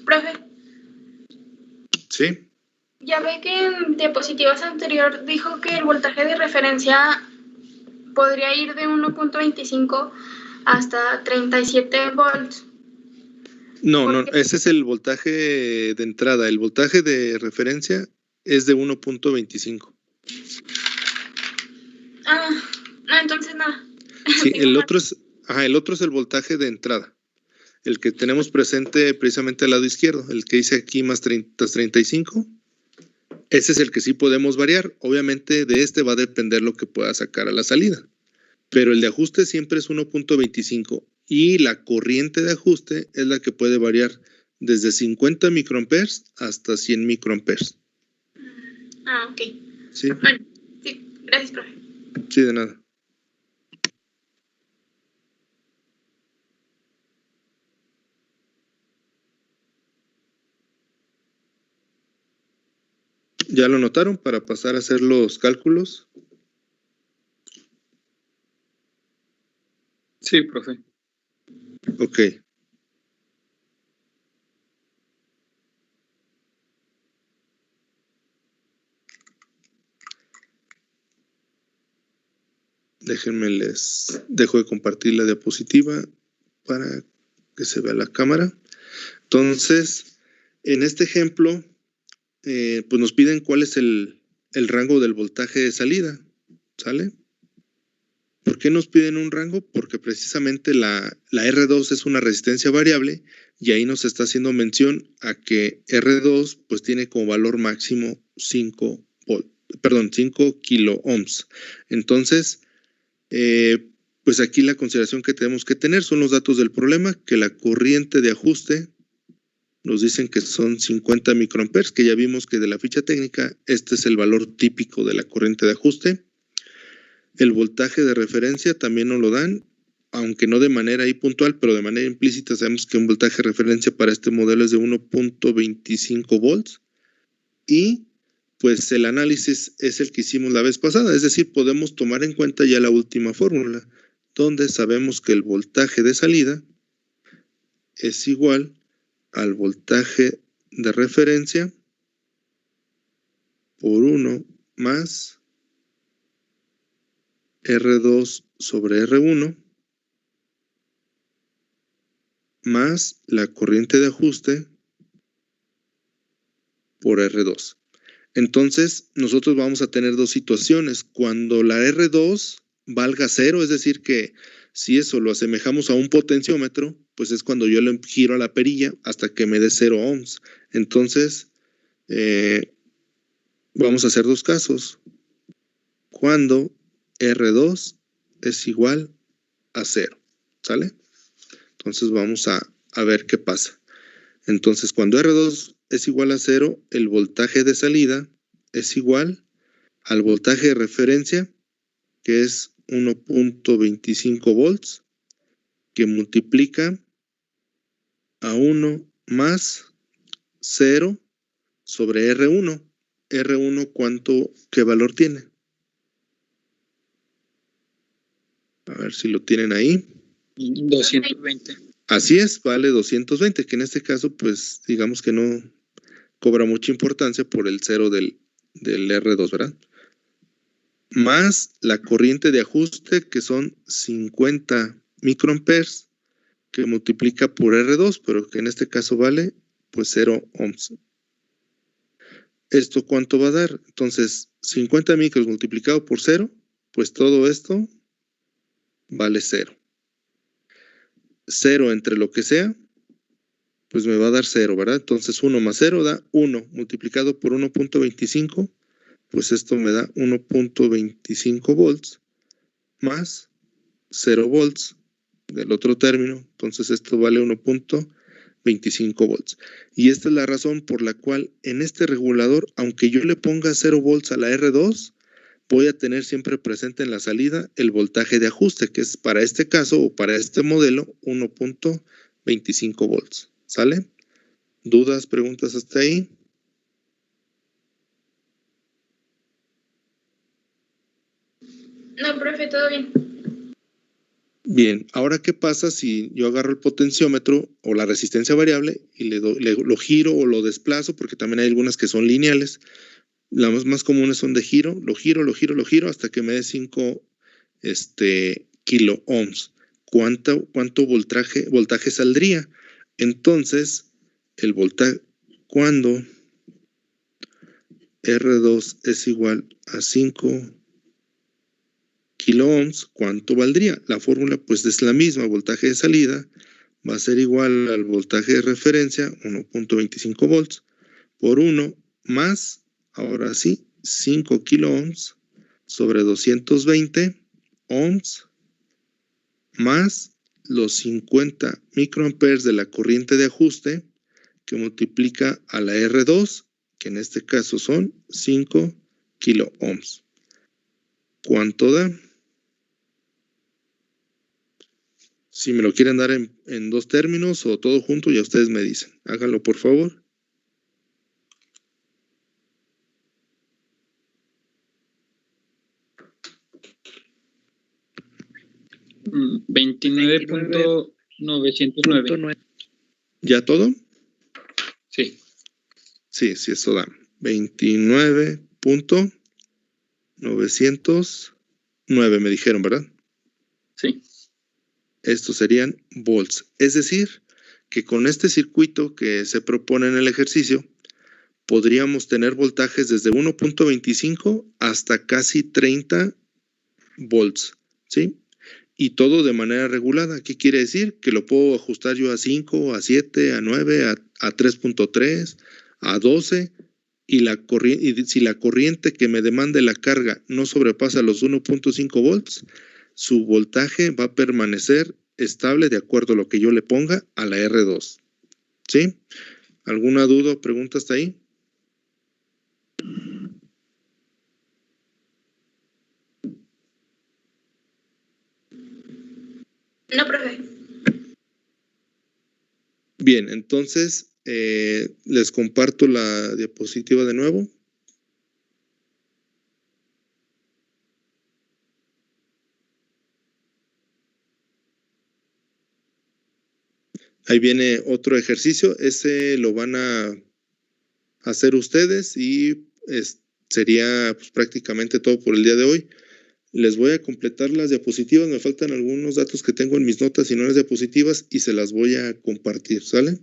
F: Profe,
A: ¿Sí?
F: ya ve que en diapositivas anterior dijo que el voltaje de referencia podría ir de 1.25 hasta 37 volts.
A: No, no,
F: Porque-
A: ese es el voltaje de entrada. El voltaje de referencia es de 1.25.
F: No, entonces nada.
A: Sí,
F: Digo
A: el
F: mal.
A: otro es el voltaje de entrada. El que tenemos presente precisamente al lado izquierdo, el que dice aquí más 35. Ese es el que sí podemos variar. Obviamente de este va a depender lo que pueda sacar a la salida. Pero el de ajuste siempre es 1.25 y la corriente de ajuste es la que puede variar desde 50 microamperes hasta 100 microamperes.
F: Ok.
A: ¿Sí?
F: Bueno, sí, gracias, profe.
A: Sí, de nada. ¿Ya lo notaron para pasar a hacer los cálculos?
D: Sí, profe.
A: Ok. Déjenme les dejo de compartir la diapositiva para que se vea la cámara. Entonces, en este ejemplo, pues nos piden cuál es el rango del voltaje de salida, ¿sale? ¿Por qué nos piden un rango? Porque precisamente la R2 es una resistencia variable y ahí nos está haciendo mención a que R2 pues tiene como valor máximo 5 kilo ohms. Entonces, pues aquí la consideración que tenemos que tener son los datos del problema, que la corriente de ajuste nos dicen que son 50 microamperes, que ya vimos que de la ficha técnica este es el valor típico de la corriente de ajuste. El voltaje de referencia también nos lo dan, aunque no de manera ahí puntual, pero de manera implícita sabemos que un voltaje de referencia para este modelo es de 1.25 volts. Y pues el análisis es el que hicimos la vez pasada, es decir, podemos tomar en cuenta ya la última fórmula, donde sabemos que el voltaje de salida es igual al voltaje de referencia por 1 más R2 sobre R1 más la corriente de ajuste por R2. Entonces, nosotros vamos a tener dos situaciones. Cuando la R2 valga 0, es decir, que si eso lo asemejamos a un potenciómetro, pues es cuando yo le giro a la perilla hasta que me dé 0 ohms. Entonces, vamos a hacer dos casos. Cuando R2 es igual a 0, ¿sale? Entonces vamos a ver qué pasa. Entonces cuando R2 es igual a 0, el voltaje de salida es igual al voltaje de referencia, que es 1.25 volts, que multiplica a 1 más 0 sobre R1. R1, ¿qué valor tiene? A ver si lo tienen ahí.
D: 220.
A: Así es, vale 220, que en este caso, pues, digamos que no cobra mucha importancia por el 0 del R2, ¿verdad? Más la corriente de ajuste, que son 50 microamperes, que multiplica por R2, pero que en este caso vale, pues, 0 ohms. ¿Esto cuánto va a dar? Entonces, 50 micros multiplicado por 0, pues todo esto vale 0. 0 entre lo que sea, pues me va a dar 0, ¿verdad? Entonces 1 más 0 da 1, multiplicado por 1.25, pues esto me da 1.25 volts, más 0 volts del otro término, entonces esto vale 1.25 volts. Y esta es la razón por la cual en este regulador, aunque yo le ponga 0 volts a la R2, voy a tener siempre presente en la salida el voltaje de ajuste, que es para este caso o para este modelo 1.25 volts. ¿Sale? ¿Dudas, preguntas hasta ahí?
F: No, profe, todo bien.
A: Bien, ahora ¿qué pasa si yo agarro el potenciómetro o la resistencia variable y lo giro o lo desplazo? Porque también hay algunas que son lineales. Las más comunes son de giro, lo giro hasta que me dé 5 kilo ohms. ¿Cuánto voltaje saldría? Entonces, el voltaje, cuando R2 es igual a 5 kilo ohms, ¿cuánto valdría? La fórmula pues es la misma, voltaje de salida va a ser igual al voltaje de referencia, 1.25 volts, por 1 más, ahora sí, 5 kilo ohms sobre 220 ohms más los 50 microamperes de la corriente de ajuste que multiplica a la R2, que en este caso son 5 kilo ohms. ¿Cuánto da? Si me lo quieren dar en dos términos o todo junto, ya ustedes me dicen. Háganlo, por favor.
D: 29.909.
A: ¿Ya todo?
D: Sí.
A: Sí, eso da. 29.909 me dijeron, ¿verdad?
D: Sí.
A: Estos serían volts. Es decir, que con este circuito que se propone en el ejercicio, podríamos tener voltajes desde 1.25 hasta casi 30 volts, ¿sí? Y todo de manera regulada. ¿Qué quiere decir? Que lo puedo ajustar yo a 5, a 7, a 9, a 3.3, a 12, y si la corriente que me demande la carga no sobrepasa los 1.5 volts, su voltaje va a permanecer estable de acuerdo a lo que yo le ponga a la R2. ¿Sí? ¿Alguna duda o pregunta hasta ahí?
F: No, profe.
A: Bien, entonces les comparto la diapositiva de nuevo. Ahí viene otro ejercicio, ese lo van a hacer ustedes y sería pues, prácticamente todo por el día de hoy. Les voy a completar las diapositivas, me faltan algunos datos que tengo en mis notas y no las diapositivas y se las voy a compartir, ¿sale?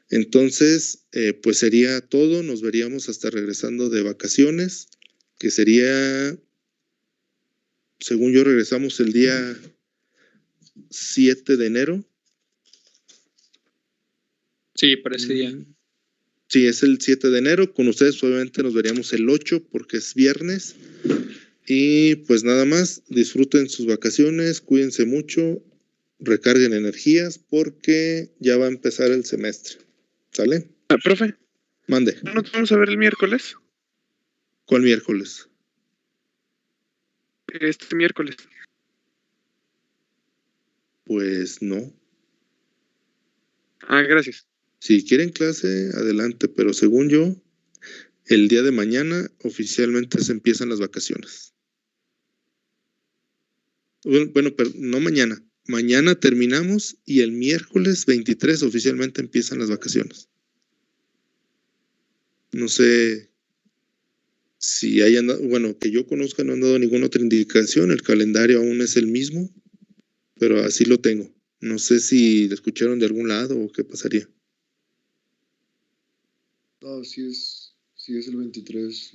A: Entonces, pues sería todo, nos veríamos hasta regresando de vacaciones, que sería, según yo, regresamos el día 7 de enero.
D: Sí, para ese día.
A: Sí, es el 7 de enero. Con ustedes obviamente nos veríamos el 8 porque es viernes. Y pues nada más, disfruten sus vacaciones, cuídense mucho, recarguen energías porque ya va a empezar el semestre. ¿Sale?
C: Profe,
A: Mande.
C: ¿no nos vamos a ver el miércoles?
A: ¿Cuál miércoles?
C: Este miércoles.
A: Pues no.
C: Gracias.
A: Si quieren clase, adelante, pero según yo, el día de mañana oficialmente se empiezan las vacaciones. Bueno, pero no mañana. Mañana terminamos y el miércoles 23 oficialmente empiezan las vacaciones. No sé si hayan dado, bueno, que yo conozca no han dado ninguna otra indicación, el calendario aún es el mismo, pero así lo tengo. No sé si lo escucharon de algún lado o qué pasaría.
G: No, sí es el 23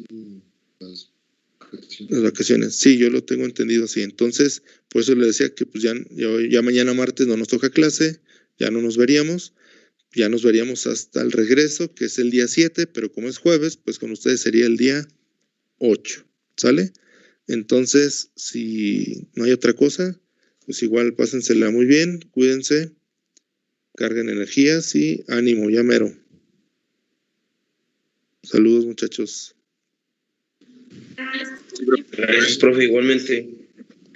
G: las vacaciones.
A: Las vacaciones, sí, yo lo tengo entendido así. Entonces, por eso le decía que pues ya mañana martes no nos toca clase, ya no nos veríamos, ya nos veríamos hasta el regreso, que es el día 7, pero como es jueves, pues con ustedes sería el día 8, ¿sale? Entonces, si no hay otra cosa, pues igual pásensela muy bien, cuídense, carguen energías y ánimo, ya mero. Saludos, muchachos.
H: Gracias, profe, igualmente.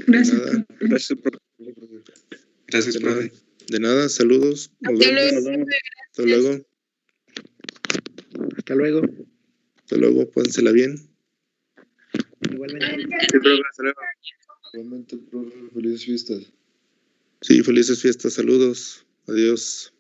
F: Gracias.
A: Nada.
C: Gracias, profe.
E: Gracias, profe.
A: De nada, saludos. Nos vemos. Hasta luego.
I: Hasta luego.
A: Hasta luego, pásensela bien.
I: Igualmente.
C: Sí, profe, hasta luego.
G: Igualmente, profe, felices fiestas.
A: Sí, felices fiestas, saludos. Adiós.